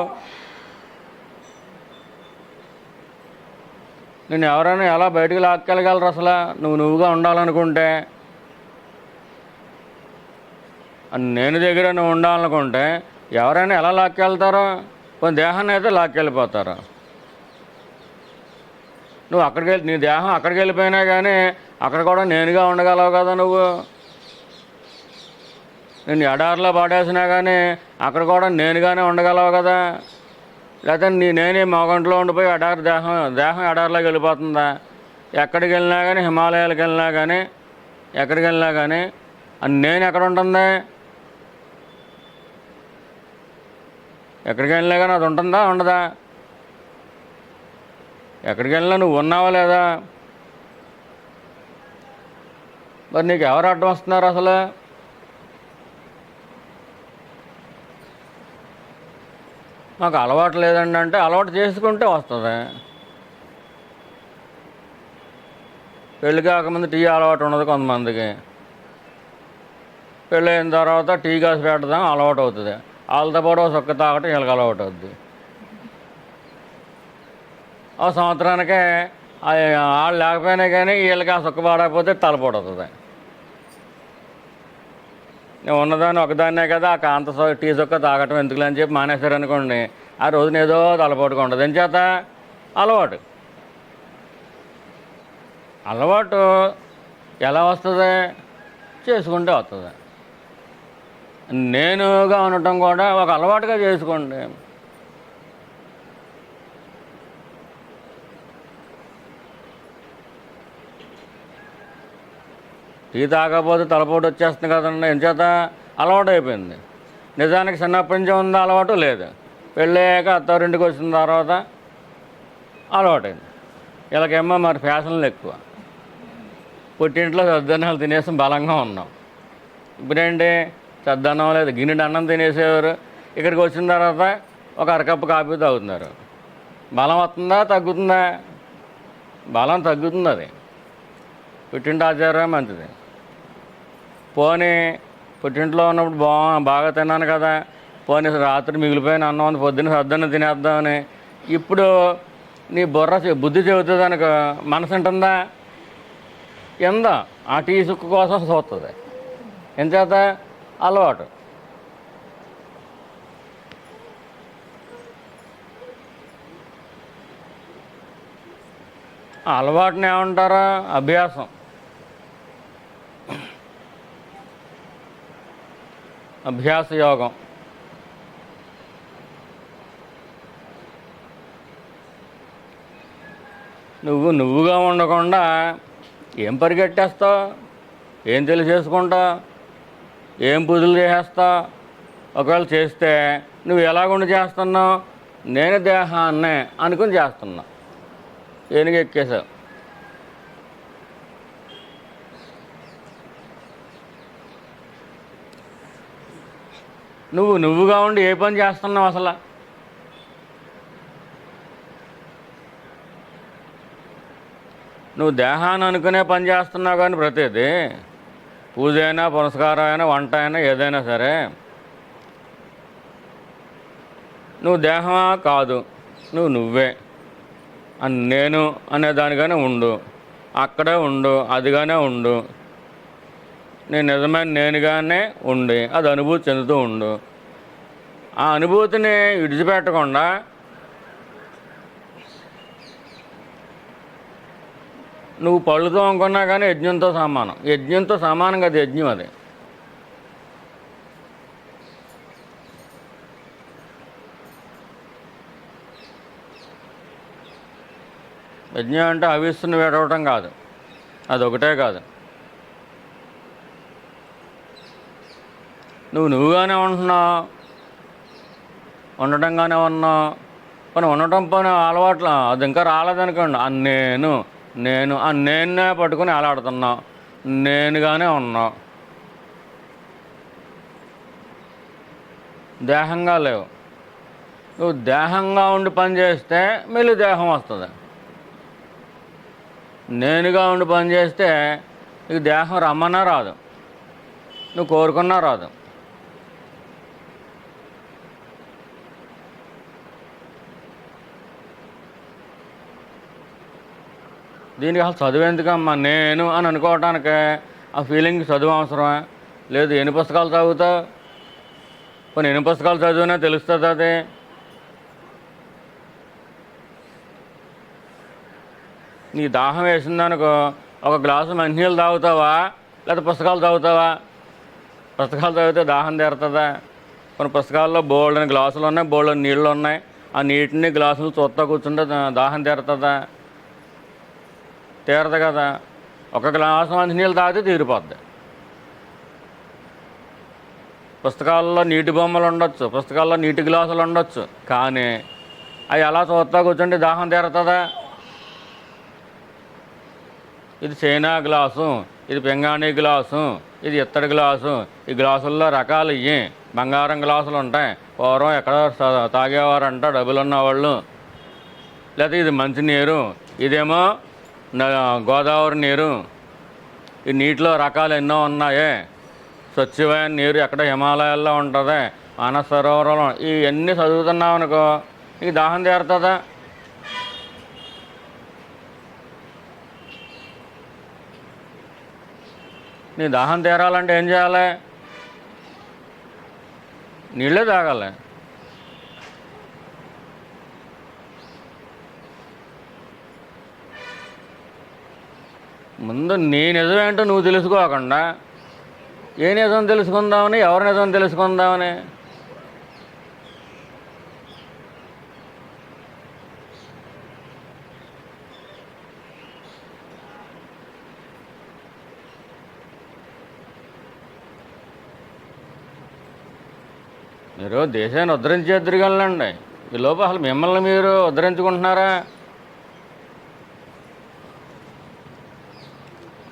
నేను ఎవరైనా ఎలా బయటకు లాక్కెళ్ళగలరు అసలు? నువ్వుగా ఉండాలనుకుంటే, నేను దగ్గర నువ్వు ఉండాలనుకుంటే ఎవరైనా ఎలా లాక్కెళ్తారో? కొన్ని దేహాన్ని అయితే లాక్కెళ్ళిపోతారు. నువ్వు నీ దేహం అక్కడికి వెళ్ళిపోయినా కానీ అక్కడ కూడా నేనుగా ఉండగలవు కదా. నేను ఎడారిలో పాడేసినా కానీ అక్కడ కూడా నేనుగానే ఉండగలవు కదా. లేకపోతే నేనే మగంట్లో ఉండిపోయి దేహం ఎడారిలోకి వెళ్ళిపోతుందా? ఎక్కడికి వెళ్ళినా కానీ, హిమాలయాలకు వెళ్ళినా కానీ, ఎక్కడికి వెళ్ళినా కానీ నేను ఎక్కడ ఉంటుంది? ఎక్కడికి వెళ్ళినా కానీ అది ఉంటుందా, ఉండదా? ఎక్కడికి వెళ్ళినా నువ్వు ఉన్నావా లేదా? మరి నీకు ఎవరు అడ్డం వస్తున్నారు అసలు? మాకు అలవాటు లేదండి అంటే అలవాటు చేసుకుంటే వస్తుంది. పెళ్ళి కాకముందు టీ అలవాటు ఉండదు కొంతమందికి. పెళ్ళి అయిన తర్వాత టీ కాసి పెట్టడం అలవాటు అవుతుంది. వాళ్ళతో పాటు సొక్క తాగటం వీళ్ళకి అలవాటు అవుతుంది. ఆ సంవత్సరానికే వాళ్ళు లేకపోయినా కానీ వీళ్ళకి ఆ సొక్క పాడకపోతే తలపోటు అవుతుంది. నేను ఉన్నదాన్ని ఒకదాన్నే కదా ఆ కాంత టీ సొక్క తాగటం ఎందుకులే అని చెప్పి మానేశారనుకోండి, ఆ రోజున ఏదో తలపోటుగా ఉండదు. ఏం చేత? అలవాటు ఎలా వస్తుంది? చేసుకుంటే వస్తుంది. నేనుగా ఉండటం కూడా ఒక అలవాటుగా చేసుకోండి. టీ తాగకపోతే తలపోటు వచ్చేస్తుంది కదండి. ఎంచేత? అలవాటు అయిపోయింది. నిజానికి చిన్నప్పటి నుంచి ఉందా అలవాటు? లేదు. పెళ్ళయ్యాక అత్తవారింటికి వచ్చిన తర్వాత అలవాటైంది. వీళ్ళకేమో మరి ఫ్యాషన్లు ఎక్కువ. పుట్టింట్లో సద్దన్నాలు తినేసి బలంగా ఉన్నాం. ఇప్పుడేంటి సద్దన్నం లేదు, గిన్నెడు అన్నం తినేసేవారు. ఇక్కడికి వచ్చిన తర్వాత ఒక అరకప్పు కాఫీ తాగుతున్నారు. బలం వస్తుందా, తగ్గుతుందా? బలం తగ్గుతుంది. అది పుట్టింటి ఆచారం మంచిది. పోనీ పుట్టింట్లో ఉన్నప్పుడు బాగా తిన్నాను కదా, పోనీ రాత్రి మిగిలిపోయిన అన్నం ఉంది పొద్దున్న సద్దన్న తినేద్దామని. ఇప్పుడు నీ బుర్ర బుద్ధి చెబుతుంది అనుకో, మనసు ఉంటుందా? ఎందా ఆ టీ సుక్కు కోసం చూస్తుంది. ఎంచేత? అలవాటు. అలవాటుని ఏమంటారా? అభ్యాసం. అభ్యాస యోగం. నువ్వుగా ఉండకుండా ఏం పరిగెట్టేస్తావు? ఏం తెలిసేసుకుంటావు? ఏం పూజలు చేసేస్తావు? ఒకవేళ చేస్తే నువ్వు ఎలాగుండి చేస్తున్నావు? నేను దేహాన్నే అనుకుని చేస్తున్నా. ఏనుగు ఎక్కేసావు. నువ్వుగా ఉండి ఏ పని చేస్తున్నావు అసలు? నువ్వు దేహాన్ని అనుకునే పని చేస్తున్నావు. కానీ ప్రతిదీ పూజ అయినా, పునస్కారం అయినా, వంట అయినా, ఏదైనా సరే నువ్వు దేహమా కాదు, నువ్వే అని నేను అనే దానిగానే ఉండు. అక్కడే ఉండు, అదిగానే ఉండు. నేను నిజమైన నేనుగానే ఉండి అది అనుభూతి చెందుతూ ఉండు. ఆ అనుభూతిని విడిచిపెట్టకుండా నువ్వు పళ్ళుతో అనుకున్నా కానీ యజ్ఞంతో సమానం. యజ్ఞంతో సమానం కదా యజ్ఞం. అది యజ్ఞం అంటే హవిస్సును వేడవటం కాదు, అదొకటే కాదు. నువ్వుగానే ఉంటున్నావు, ఉండటంగానే ఉన్నావు. కానీ ఉండటం పని అలవాట్లు అది ఇంకా రాలేదనుకోండి. నేను నేనే పట్టుకుని అలాడుతున్నావు. నేనుగానే ఉన్నావు, దేహంగా లేవు. నువ్వు దేహంగా ఉండి పని చేస్తే మళ్ళీ దేహం వస్తుంది. నేనుగా ఉండి పని చేస్తే నీకు దేహం రమ్మన్నా రాదు, నువ్వు కోరుకున్నా రాదు. దీనికి అసలు చదువు ఎందుకమ్మా? నేను అని అనుకోవటానికి ఆ ఫీలింగ్ చదువు అవసరమా? లేదు. ఎన్ని పుస్తకాలు చదువుతావు? కొన్ని ఎన్ని పుస్తకాలు చదివినా తెలుస్తుంది అది. నీ దాహం వేసిందనుకో, ఒక గ్లాసు మంచినీళ్ళు తాగుతావా లేదా పుస్తకాలు చదువుతావా? పుస్తకాలు చదివితే దాహం తీరుతుందా? కొన్ని పుస్తకాల్లో బోల్డని గ్లాసులు ఉన్నాయి, బోల్డని నీళ్ళు ఉన్నాయి. ఆ నీటిని గ్లాసులు చూస్తా కూర్చుంటే దాహం తీరుతుందా? తీరదు కదా. ఒక గ్లాసు మంచినీళ్ళు తాగితే తీరిపోద్ది. పుస్తకాల్లో నీటి బొమ్మలు ఉండొచ్చు, పుస్తకాల్లో నీటి గ్లాసులు ఉండొచ్చు, కానీ అవి ఎలా చూస్తా కూర్చుంటే దాహం తీరుతుందా? ఇది చైనా గ్లాసు, ఇది పింగాణీ గ్లాసు, ఇది ఇత్తడి గ్లాసు. ఈ గ్లాసుల్లో రకాలు ఇవి. బంగారం గ్లాసులు ఉంటాయి. పూర్వం ఎక్కడ తాగేవారంట డబ్బులు ఉన్నవాళ్ళు. లేకపోతే ఇది మంచినీరు, ఇదేమో గోదావరి నీరు. ఈ నీటిలో రకాలు ఎన్నో ఉన్నాయి. స్వచ్ఛమైన నీరు ఎక్కడ హిమాలయాల్లో ఉంటుంది, మానస సరోవరంలో. ఇవన్నీ చదువుతున్నావు అనుకో, నీకు దాహం తీరుతుందా? నీ దాహం తీరాలంటే ఏం చేయాలి? నీళ్ళే తాగాలి. ముందు నీ నిజమేంటో నువ్వు తెలుసుకోకుండా ఏ నిజం తెలుసుకుందామని, ఎవరి నిజం తెలుసుకుందామని. మీరు దేశాన్ని ఉద్ధరించేద్దరుగలండి. ఈ లోపు అసలు మిమ్మల్ని మీరు ఉద్ధరించుకుంటున్నారా?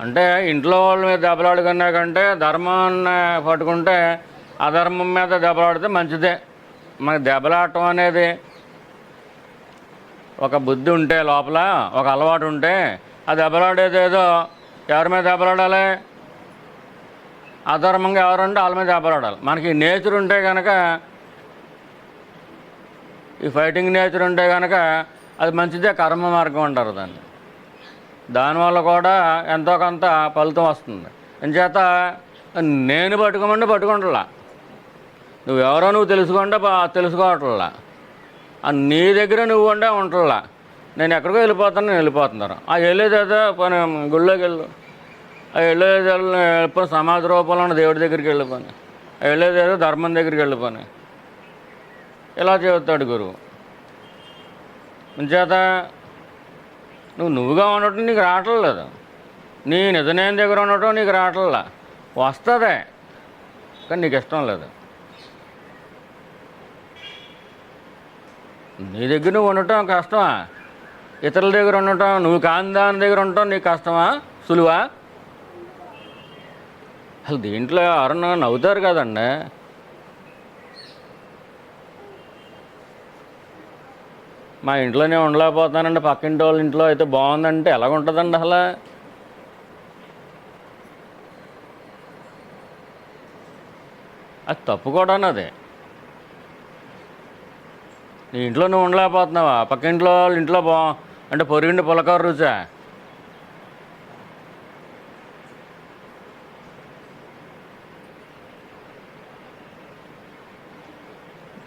అంటే ఇంట్లో వాళ్ళ మీద దెబ్బలాడుకున్నా కంటే ధర్మాన్ని పట్టుకుంటే అధర్మం మీద దెబ్బలాడితే మంచిదే. మనకి దెబ్బలాడటం అనేది ఒక బుద్ధి ఉంటే, లోపల ఒక అలవాటు ఉంటే, ఆ దెబ్బలాడేది ఏదో ఎవరి మీద దెబ్బలాడాలి? అధర్మంగా ఎవరుంటే వాళ్ళ మీద దెబ్బలాడాలి. మనకి నేచర్ ఉంటే కనుక ఈ ఫైటింగ్ నేచర్ ఉంటే కనుక అది మంచిదే, కర్మ మార్గం అంటారు దాన్ని. దానివల్ల కూడా ఎంతో కొంత ఫలితం వస్తుంది. అంచేత నేను పట్టుకోమంటే పట్టుకుంటలా, నువ్వెవరో నువ్వు తెలుసుకోవట్లా, నీ దగ్గర నువ్వు ఉండే ఉంటలా. నేను ఎక్కడికో వెళ్ళిపోతున్నారు. ఆ వెళ్ళేదేదో పని గుళ్ళోకి వెళ్ళు, ఆ వెళ్ళిపోయి సమాజ రూపంలో ఉన్న దేవుడి దగ్గరికి వెళ్ళిపోయి, ఆ వెళ్ళేదేదో ధర్మం దగ్గరికి వెళ్ళిపోయి ఇలా చెబుతాడు గురువు. అంచేత నువ్వుగా ఉండటం నీకు రావట్లేదు, నీ నిజమైన దగ్గర ఉండటం నీకు రావట్లా. వస్తుంది కానీ నీకు ఇష్టం లేదు. నీ దగ్గర నువ్వు ఉండటం కష్టమా? ఇతరుల దగ్గర ఉండటం, నువ్వు కాని దాని దగ్గర ఉండటం నీకు కష్టమా, సులువా? అసలు దీంట్లో ఎవరన్నా నవ్వుతారు కదండి. మా ఇంట్లోనే ఉండలేకపోతానండి, పక్కింటి వాళ్ళ ఇంట్లో అయితే బాగుందంటే ఎలాగుంటుందండి అసలు? అది తప్పు కూడా అదే. నీ ఇంట్లో నువ్వు ఉండలేకపోతున్నావా, పక్కింట్లో వాళ్ళ ఇంట్లో అంటే పొరిగిండి పులకారు రుచా?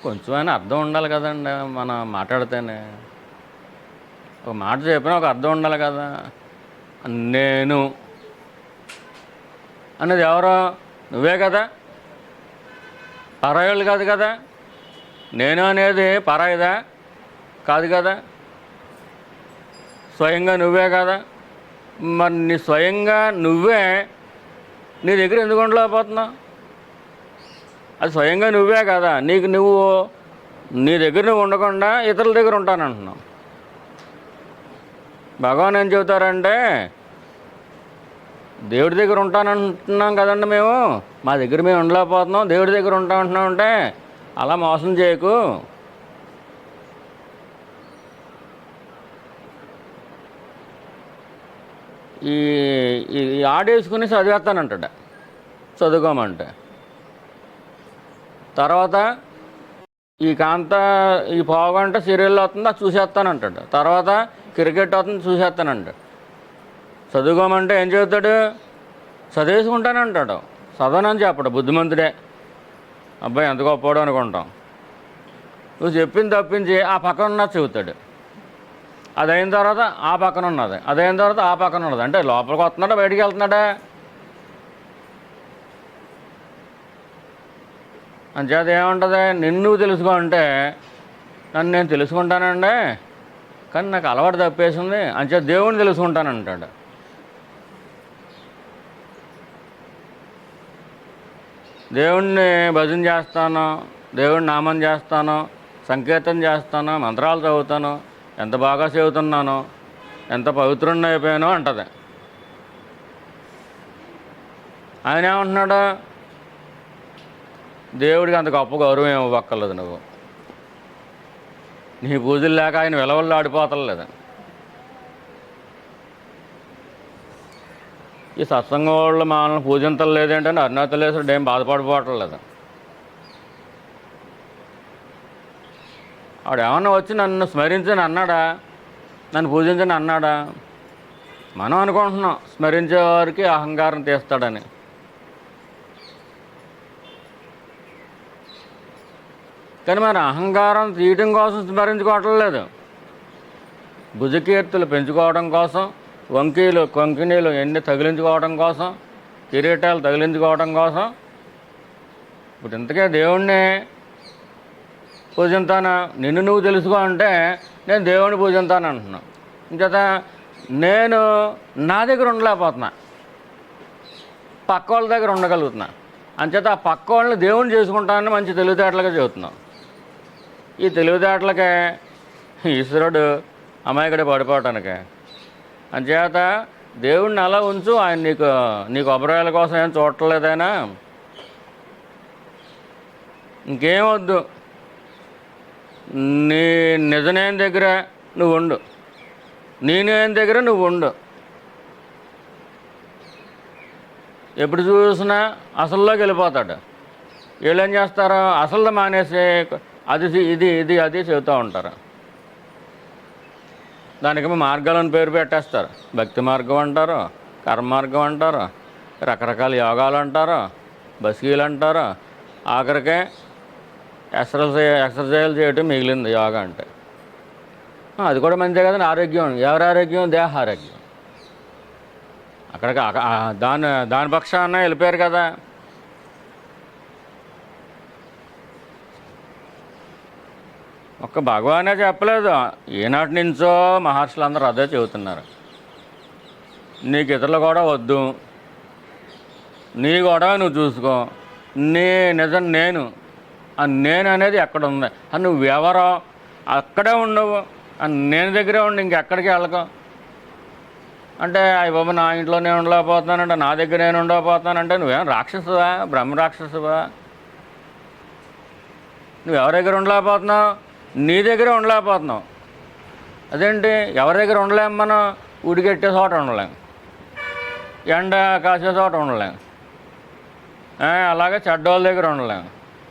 కొంచెమైనా అర్థం ఉండాలి కదండి. మనం మాట్లాడితేనే ఒక మాట చెప్పినా ఒక అర్థం ఉండాలి కదా. నేను అనేది ఎవరో నువ్వే కదా, పరాయోళ్ళు కాదు కదా. నేను అనేది పరాయిదా కాదు కదా, స్వయంగా నువ్వే కదా. మరి నీ స్వయంగా నువ్వే నీ దగ్గర ఎందుకు ఉండలేకపోతున్నావు? అది స్వయంగా నువ్వే కదా. నీ దగ్గర నువ్వు ఉండకుండా ఇతరుల దగ్గర ఉంటానంటున్నావు. భగవాన్ ఏం చెబుతారంటే, దేవుడి దగ్గర ఉంటానంటున్నాం కదండి మేము, మా దగ్గర మేము ఉండలేకపోతున్నాం, దేవుడి దగ్గర ఉంటామంటున్నాం అంటే అలా మోసం చేయకు. ఈ ఆడేసుకుని చదివేస్తానంటాడు, చదువుకోమంటే. తర్వాత ఈ పావుగంట సీరియల్లో వస్తుంది, అది చూసేస్తానంటాడు. తర్వాత క్రికెట్ వస్తుంది, చూసేస్తానంటాడు. చదువుకోమంటే ఏం చెబుతాడు? చదివేసుకుంటానంటాడు. చదవనని చెప్పడు, బుద్ధిమంతుడే. అబ్బాయి ఎంత గొప్పవాడు అనుకుంటాం. నువ్వు చెప్పింది తప్పించి ఆ పక్కన ఉన్నది చెబుతాడు. అదైన తర్వాత ఆ పక్కన ఉన్నది, అదైన తర్వాత ఆ పక్కన ఉన్నది. అంటే లోపలికి వస్తున్నాడా బయటికి వెళ్తున్నాడా? అంచేత ఏముంటుంది, నిన్ను తెలుసుకో అంటే నన్ను నేను తెలుసుకుంటానండి, కానీ నాకు అలవాటు తప్పేసింది, అంచేత దేవుణ్ణి తెలుసుకుంటానంటాడు. దేవుణ్ణి భజన చేస్తాను, దేవుడిని నామం చేస్తాను, సంకీర్తన చేస్తాను, మంత్రాలు చదువుతాను, ఎంత బాగా చదువుతున్నాను, ఎంత పవిత్రుడిని అయిపోయానో అంటది. ఆయన ఏమంటున్నాడు? దేవుడికి అంత గొప్ప గౌరవం ఇవ్వక్కర్లేదు, నువ్వు నీ పూజలు లేక ఆయన విలవల్లో ఆడిపోతలేదు. ఈ సత్సంగం వాళ్ళు మనల్ని పూజించడం లేదేంటంటే అరుణాచలేశ్వరుడు ఏం బాధపడిపోవట్లేదు. ఆవిడ ఏమన్నా వచ్చి నన్ను స్మరించని అన్నాడా, నన్ను పూజించని అన్నాడా? మనం అనుకుంటున్నాం స్మరించేవారికి అహంకారం తీస్తాడని. కానీ మరి అహంకారం తీయటం కోసం స్మరించుకోవటం లేదు, భుజకీర్తులు పెంచుకోవడం కోసం, కొంకిణీలు ఎన్ని తగిలించుకోవడం కోసం, కిరీటాలు తగిలించుకోవడం కోసం. ఇప్పుడు ఇంతకే దేవుణ్ణి పూజింతానా? నిన్ను నువ్వు తెలుసుకో అంటే నేను దేవుణ్ణి పూజింతాను అంటున్నాను. ఇంకేత నేను నా దగ్గర ఉండలేకపోతున్నా, పక్క వాళ్ళ దగ్గర ఉండగలుగుతున్నా. అంచేత ఆ పక్క వాళ్ళని దేవుణ్ణి చేసుకుంటానని మంచి తెలివితేటలుగా చెబుతున్నాం. ఈ తెలివితేటలకే ఈశ్వరుడు అమాయకుడే పడిపోవటానికే. అంచేత దేవుణ్ణి అలా ఉంచు, ఆయన నీకు అభిప్రాయాల కోసం ఏం చూడట్లేదైనా. ఇంకేమొద్దు, నీ నిజనేం దగ్గర నువ్వు ఉండు, నేనేం దగ్గర నువ్వు ఉండు. ఎప్పుడు చూసినా అసల్లోకి వెళ్ళిపోతాడు. వీళ్ళు ఏం చేస్తారు, అసలు మానేసి అది ఇది ఇది అది చెబుతూ ఉంటారు. దానికేమో మార్గాలను పేరు పెట్టేస్తారు. భక్తి మార్గం అంటారు, కర్మ మార్గం అంటారు, రకరకాల యోగాలు అంటారు, బస్కీలు అంటారు. ఆఖరికే ఎక్సర్సైజులు చేయటం మిగిలింది యోగా అంటే. అది కూడా మంచిదే కదండి. ఆరోగ్యం ఎవరి ఆరోగ్యం? దేహ ఆరోగ్యం. అక్కడికి దాని పక్షాన వెళ్ళిపోయారు కదా. ఒక్క భగవానే చెప్పలేదు, ఏనాటి నుంచో మహర్షులు అందరూ అదే చెబుతున్నారు. నీకు ఇతరులు కూడా వద్దు, నీ కూడా నువ్వు చూసుకో, నీ నిజం నేను, ఆ నేను అనేది ఎక్కడ ఉంది, నువ్వెవరో అక్కడే ఉండవు, నేను దగ్గరే ఉండి ఇంకెక్కడికి వెళ్ళకో అంటే, అయ్య బాబు నా ఇంట్లోనే ఉండలేకపోతున్నానంటే, నా దగ్గర నేను ఉండకపోతున్నానంటే నువ్వేం రాక్షసువా? బ్రహ్మ రాక్షసువా? నువ్వెవరి దగ్గర ఉండలేకపోతున్నావు? నీ దగ్గరే ఉండలేకపోతున్నావు. అదేంటి? ఎవరి దగ్గర ఉండలేము మనం? ఉడికెట్టే చోట ఉండలేం, ఎండ కాసే చోట ఉండలేం, అలాగే చెడ్డోళ్ళ దగ్గర ఉండలేం,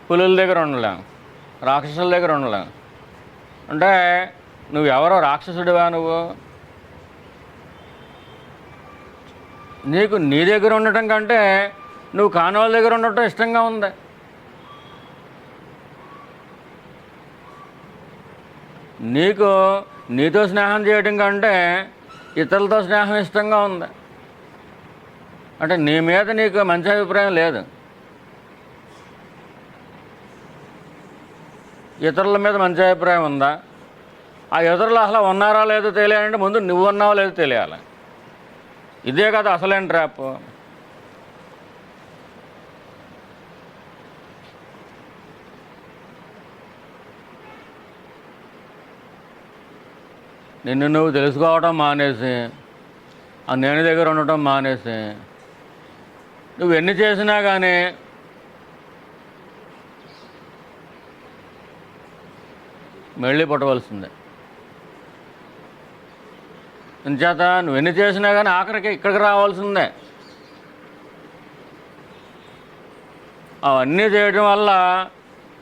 పులుల దగ్గర ఉండలేం, రాక్షసుల దగ్గర ఉండలేం. అంటే నువ్వెవరో రాక్షసుడివా నువ్వు? నీకు నీ దగ్గర ఉండటం కంటే నువ్వు కాని వాళ్ళ దగ్గర ఉండటం ఇష్టంగా ఉంది. నీకు నీతో స్నేహం చేయడం కంటే ఇతరులతో స్నేహం ఇష్టంగా ఉంది. అంటే నీ మీద నీకు మంచి అభిప్రాయం లేదు, ఇతరుల మీద మంచి అభిప్రాయం ఉందా? ఆ ఇతరులు అసలు ఉన్నారా లేదో తెలియాలంటే ముందు నువ్వు ఉన్నావో లేదో తెలియాలి. ఇదే కదా అసలేం ట్రాప్. నిన్ను నువ్వు తెలుసుకోవటం మానేసి, ఆ నేను దగ్గర ఉండటం మానేసి, నువ్వు ఎన్ని చేసినా కానీ మళ్ళీ పుట్టవలసిందే. ఇంచేత నువ్వు ఎన్ని చేసినా కానీ ఆఖరికి ఇక్కడికి రావాల్సిందే. అవన్నీ చేయడం వల్ల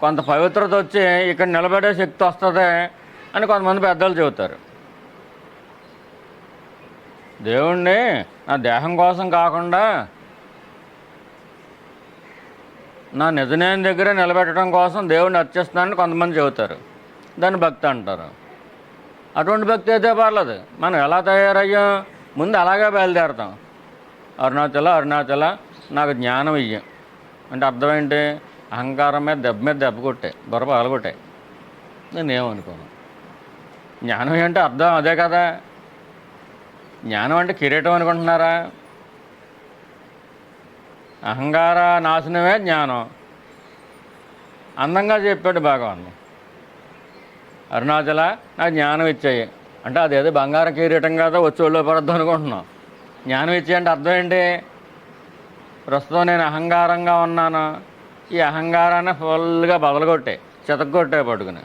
కొంత పవిత్రత వచ్చి ఇక్కడ నిలబడే శక్తి వస్తుంది అని కొంతమంది పెద్దలు చెబుతారు. దేవుణ్ణి నా దేహం కోసం కాకుండా నా నిజమైన దగ్గర నిలబెట్టడం కోసం దేవుణ్ణి అర్చిస్తున్నానని కొంతమంది చెబుతారు. దాన్ని భక్తి అంటారు. అటువంటి భక్తి అయితే పర్లేదు. మనం ఎలా తయారయ్యాం? ముందు అలాగే బయలుదేరుతాం. అరుణాచల అరుణాచల నాకు జ్ఞానం ఇయ్యం అంటే అర్థం ఏంటి? అహంకారం మీద దెబ్బ కొట్టాయి, బొర పగలగొట్టాయి. నేనేమనుకోను. జ్ఞానం ఏంటంటే అర్థం అదే కదా. జ్ఞానం అంటే కిరీటం అనుకుంటున్నారా? అహంకార నాశనమే జ్ఞానం. అందంగా చెప్పాడు భగవాన్. అరుణాచల నాకు జ్ఞానం ఇచ్చాయి అంటే అదేదో బంగారం కిరీటం కదా వచ్చి ఒళ్ళో పడద్దు అనుకుంటున్నాం. జ్ఞానం ఇచ్చాయంటే అర్థం ఏంటి? ప్రస్తుతం నేను అహంకారంగా ఉన్నాను, ఈ అహంకారాన్ని ఫుల్గా బదలగొట్టే చితగొట్టే పట్టుకుని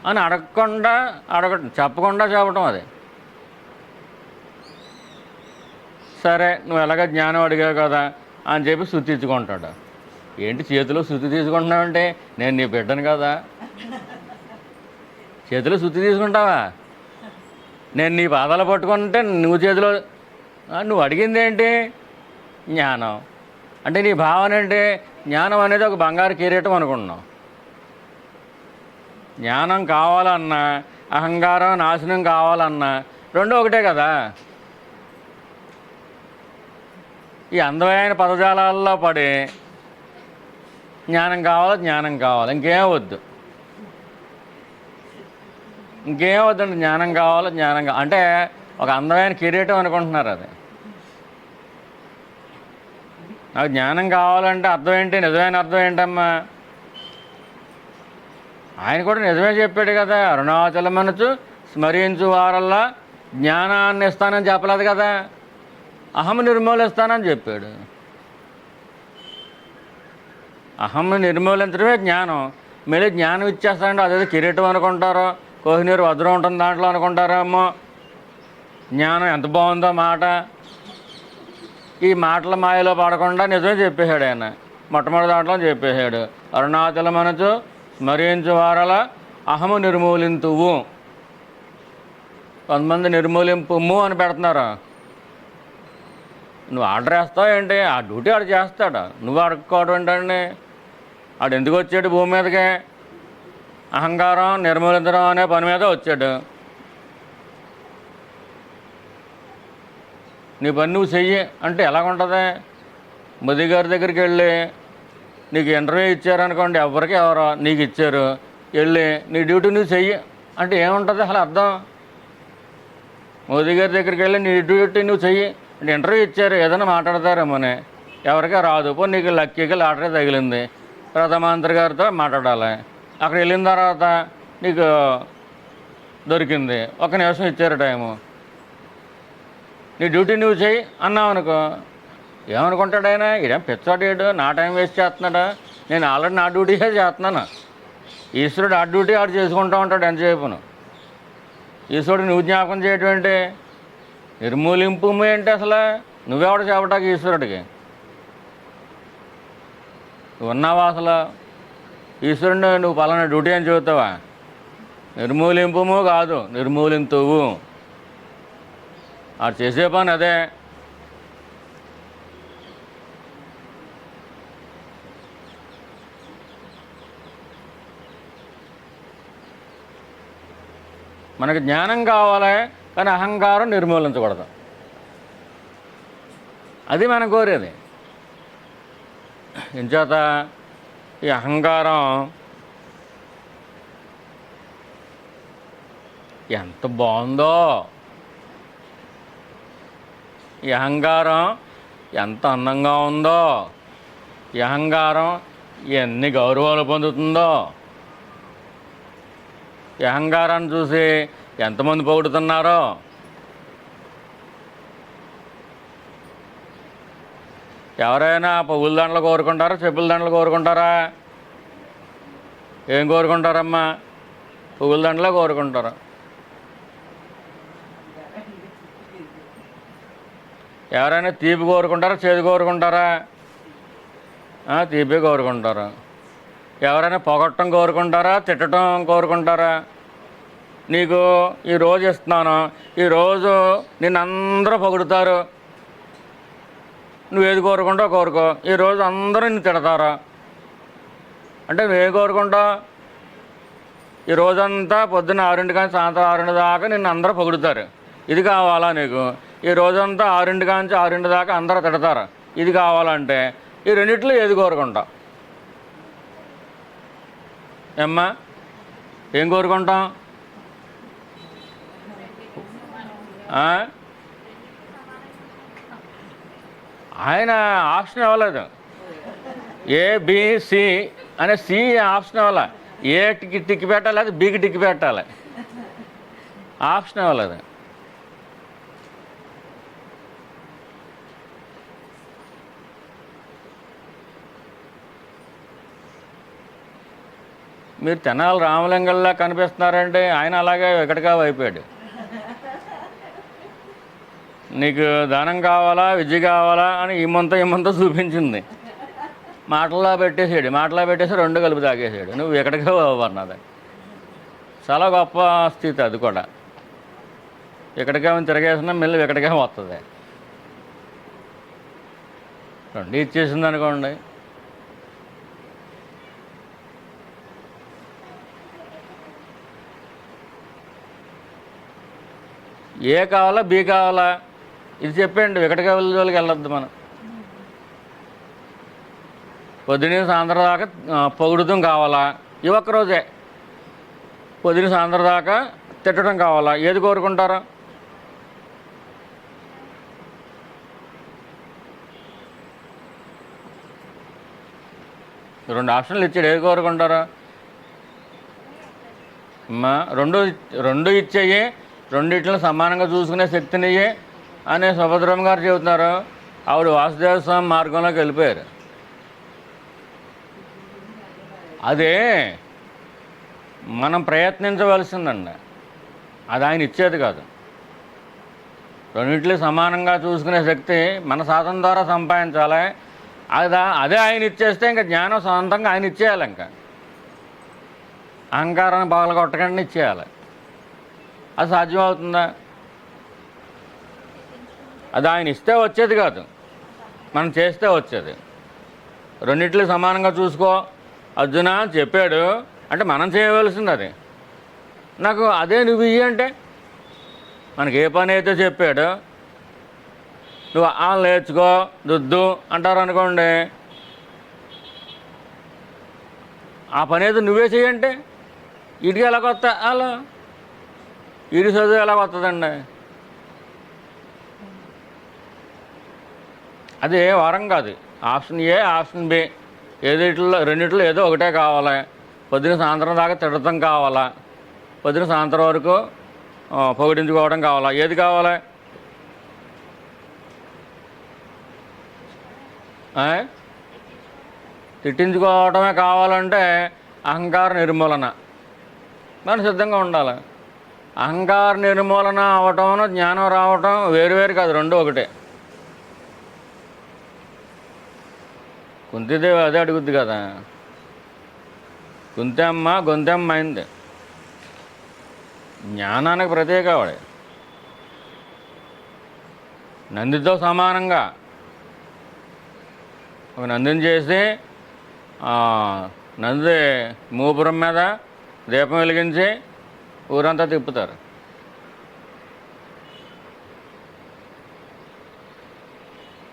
అని చెప్పకుండా చెప్పటం. అది సరే నువ్వు ఎలాగ జ్ఞానం అడిగావు కదా అని చెప్పి శుద్ధి ఇచ్చుకుంటాడు. ఏంటి చేతిలో శుద్ధి తీసుకుంటున్నావంటే నేను నీ బిడ్డను కదా, చేతిలో శుద్ధి తీసుకుంటావా? నేను నీ పాదాలు పట్టుకుంటే నువ్వు చేతిలో నువ్వు అడిగింది ఏంటి? జ్ఞానం. అంటే నీ భావన ఏంటి? జ్ఞానం అనేది ఒక బంగారు కిరీటం అనుకుంటున్నావు. జ్ఞానం కావాలన్నా అహంకారం నాశనం కావాలన్నా రెండు ఒకటే కదా. ఈ అందమైన పదజాలాల్లో పడి జ్ఞానం కావాలి ఇంకేం వద్దు జ్ఞానం కావాలి అంటే ఒక అందమైన కిరీటం అనుకుంటున్నారు. అది నాకు జ్ఞానం కావాలంటే అర్థం ఏంటి? నిజమైన అర్థం ఏంటమ్మా? ఆయన కూడా నిజమే చెప్పాడు కదా. అరుణాచలమనచు స్మరించు వారల్లా జ్ఞానాన్ని ఇస్తానని చెప్పలేదు కదా, అహం నిర్మూలిస్తానని చెప్పాడు. అహం నిర్మూలించడమే జ్ఞానం. మళ్ళీ జ్ఞానం ఇచ్చేస్తానంటే అదేదో కిరీటం అనుకుంటారో, కోహినూరు వజ్రం ఉంటుంది దాంట్లో అనుకుంటారేమో. జ్ఞానం ఎంత బాగుందో మాట. ఈ మాటల మాయలో పడకుండా నిజమే చెప్పేశాడు ఆయన. మొట్టమొదటి దాంట్లో చెప్పేశాడు, అరుణాచలమనచు స్మరించు వారల అహము నిర్మూలింతువు. కొంతమంది నిర్మూలింపుము అని పెడుతున్నారు. నువ్వు ఆర్డర్ వేస్తావు ఏంటి? ఆ డ్యూటీ ఆడు చేస్తాడు, నువ్వు అడుక్కోవడం ఏంటండి? ఆడు ఎందుకు వచ్చాడు భూమి మీదకి? అహంకారం నిర్మూలించడం అనే పని మీద వచ్చాడు. నీ పని నువ్వు చెయ్యి అంటే ఎలాగుంటుంది? మోదీ గారి దగ్గరికి వెళ్ళి నీకు ఇంటర్వ్యూ ఇచ్చారనుకోండి, ఎవరో నీకు ఇచ్చారు, వెళ్ళి నీ డ్యూటీ నువ్వు చెయ్యి అంటే ఏముంటుంది అసలు అర్థం? మోదీ గారి దగ్గరికి వెళ్ళి నీ డ్యూటీ నువ్వు చెయ్యి అంటే ఇంటర్వ్యూ ఇచ్చారు, ఏదైనా మాట్లాడతారేమోనే, ఎవరికే రాదు. పో నీకు లక్కీగా లాటరీ తగిలింది, ప్రధానమంత్రి గారితో మాట్లాడాలి. అక్కడ వెళ్ళిన తర్వాత నీకు దొరికింది, 1 నిమిషం ఇచ్చారు టైము, నీ డ్యూటీ నువ్వు చెయ్యి అన్నావు అనుకో, ఏమనుకుంటాడు ఆయన? ఇదేం పిచ్చాడు, నా టైం వేస్ట్ చేస్తున్నాడా? నేను ఆల్రెడీ నా డ్యూటీయే చేస్తున్నాను. ఈశ్వరుడు ఆ డ్యూటీ ఆడు చేసుకుంటూ ఉంటాడు ఎంతసేపును. ఈశ్వరుడు నువ్వు జ్ఞాపకం చేయటం ఏంటి? నిర్మూలింపు ఏంటి అసలు? నువ్వెవడు చెప్పటానికి ఈశ్వరుడికి? నువ్వు ఉన్నావా అసలు? ఈశ్వరుడిని నువ్వు పలానా డ్యూటీ అని చెబుతావా? నిర్మూలింపు కాదు, నిర్మూలింతువు. ఆడు చేసే పని అదే. మనకి జ్ఞానం కావాలి, కానీ అహంకారం నిర్మూలించకూడదు. అది మనం కోరేది. ఎంచేత ఈ అహంకారం ఎంత బాగుందో, ఈ అహంకారం ఎంత అందంగా ఉందో, ఈ అహంకారం ఎన్ని గౌరవాలు పొందుతుందో, ఈ అహంకారాన్ని చూసి ఎంతమంది పొగుడుతున్నారో. ఎవరైనా పువ్వుల దండలు కోరుకుంటారా, చెప్పుల దండలు కోరుకుంటారా? ఏం కోరుకుంటారమ్మా? పువ్వుల దండలే కోరుకుంటారు. ఎవరైనా తీపి కోరుకుంటారా, చేదు కోరుకుంటారా? తీపి కోరుకుంటారు. ఎవరైనా పొగట్టం కోరుకుంటారా, తిట్టడం కోరుకుంటారా? నీకు ఈరోజు ఇస్తున్నాను, ఈరోజు నిన్ను అందరూ పొగుడుతారు, నువ్వేది కోరుకుంటావు కోరుకో. ఈరోజు అందరూ నిన్ను తిడతారా అంటే నువ్వేం కోరుకుంటావు? ఈ రోజంతా పొద్దున్న 6 కానీ సాయంత్రం 6 దాకా నిన్ను అందరూ పొగుడుతారు, ఇది కావాలా నీకు? ఈ రోజంతా 6 కాంచి 6 దాకా అందరూ తిడతారు, ఇది కావాలంటే ఈ రెండిట్లో ఏది కోరుకుంటావు? ఏమ్మా, ఏం కోరుకుంటాం? ఆయన ఆప్షన్ ఇవ్వలేదు. ఏబిసి అనే సి ఆప్షన్ ఇవ్వాలి. ఏకి టిక్కి పెట్టాలి, అది బికి టిక్కి పెట్టాలి, ఆప్షన్ ఇవ్వలేదు. మీరు తెనాలి రామలింగంలా కనిపిస్తున్నారంటే ఆయన అలాగే వికటగా అయిపోయాడు. నీకు ధనం కావాలా, విద్య కావాలా అని ఇమ్మంతా చూపించింది, మాటల్లో పెట్టేసాడు. మాటల్లో పెట్టేసి 2 కలిపి తాగేసాడు. నువ్వు వికటగా అన్నది చాలా గొప్ప స్థితి. అది కూడా వికటగా తిరగేసినా మళ్ళీ వికటగా వస్తుంది. 2 ఇచ్చేసింది అనుకోండి, ఏ కావాలా, బి కావాలా, ఇది చెప్పండి. వికటగా జోలికి వెళ్ళొద్దు మనం. పొద్దున్న సాయంత్రం దాకా పొగుడుతం కావాలా, ఈ ఒక్కరోజే. పొద్దున్న సాయంత్రం దాకా తిట్టడం కావాలా, ఏది కోరుకుంటారా? రెండు ఆప్షన్లు ఇచ్చాడు, ఏది కోరుకుంటారా? అమ్మా, రెండు ఇచ్చేయి, రెండిట్లను సమానంగా చూసుకునే శక్తినియ్యి అని సుభద్రమ్మ గారు చెబుతున్నారు. ఆవిడ వాసుదేవ స్వామి మార్గంలోకి వెళ్ళిపోయారు. అదే మనం ప్రయత్నించవలసిందండి, అది ఆయన ఇచ్చేది కాదు. రెండింటిని సమానంగా చూసుకునే శక్తి మన సాధన ద్వారా సంపాదించాలి. అదే ఆయన ఇచ్చేస్తే ఇంకా జ్ఞానం సొంతంగా ఆయన ఇచ్చేయాలి. ఇంకా అహంకారాన్ని పగలగొట్టకుండా ఇచ్చేయాలి. అది సాధ్యం అవుతుందా? అది ఆయన ఇస్తే వచ్చేది కాదు, మనం చేస్తే వచ్చేది. రెండిట్లు సమానంగా చూసుకో అర్జున అని చెప్పాడు అంటే మనం చేయవలసింది అది. నాకు అదే నువ్వు ఇయ్యి అంటే, మనకి ఏ పని అయితే చెప్పాడు నువ్వు నేర్చుకో దుద్దు అంటారు అనుకోండి, ఆ పని అయితే నువ్వే చెయ్యంటే వీడికి ఎలా కొత్త, అలా వీడి చదువు ఎలా వస్తుందండి? అది వరం కాదు. ఆప్షన్ ఏ ఆప్షన్ బి రెండిట్లో ఏదో ఒకటే కావాలి. పొద్దున సాయంత్రం దాకా తిడతం కావాలా, పొద్దున సాయంత్రం వరకు పొగిడించుకోవడం కావాలా? ఏది కావాలి? తిట్టించుకోవడమే కావాలంటే అహంకార నిర్మూలన మనం సిద్ధంగా ఉండాలి. అహంకార నిర్మూలన అవటం జ్ఞానం రావటం వేరువేరు కాదు, రెండు ఒకటే. కుంతిదేవి అదే అడుగుద్ది కదా, కుంతమ్మ గొంతెమ్మ అయింది. జ్ఞానానికి ప్రత్యేక ఆవిడ. నందితో సమానంగా ఒక నందిని చేసి నంది మూపురం మీద దీపం వెలిగించి ఊరంతా తిప్పుతారు.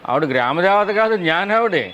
ఆవిడ గ్రామదేవత కాదు, జ్ఞానావిడే.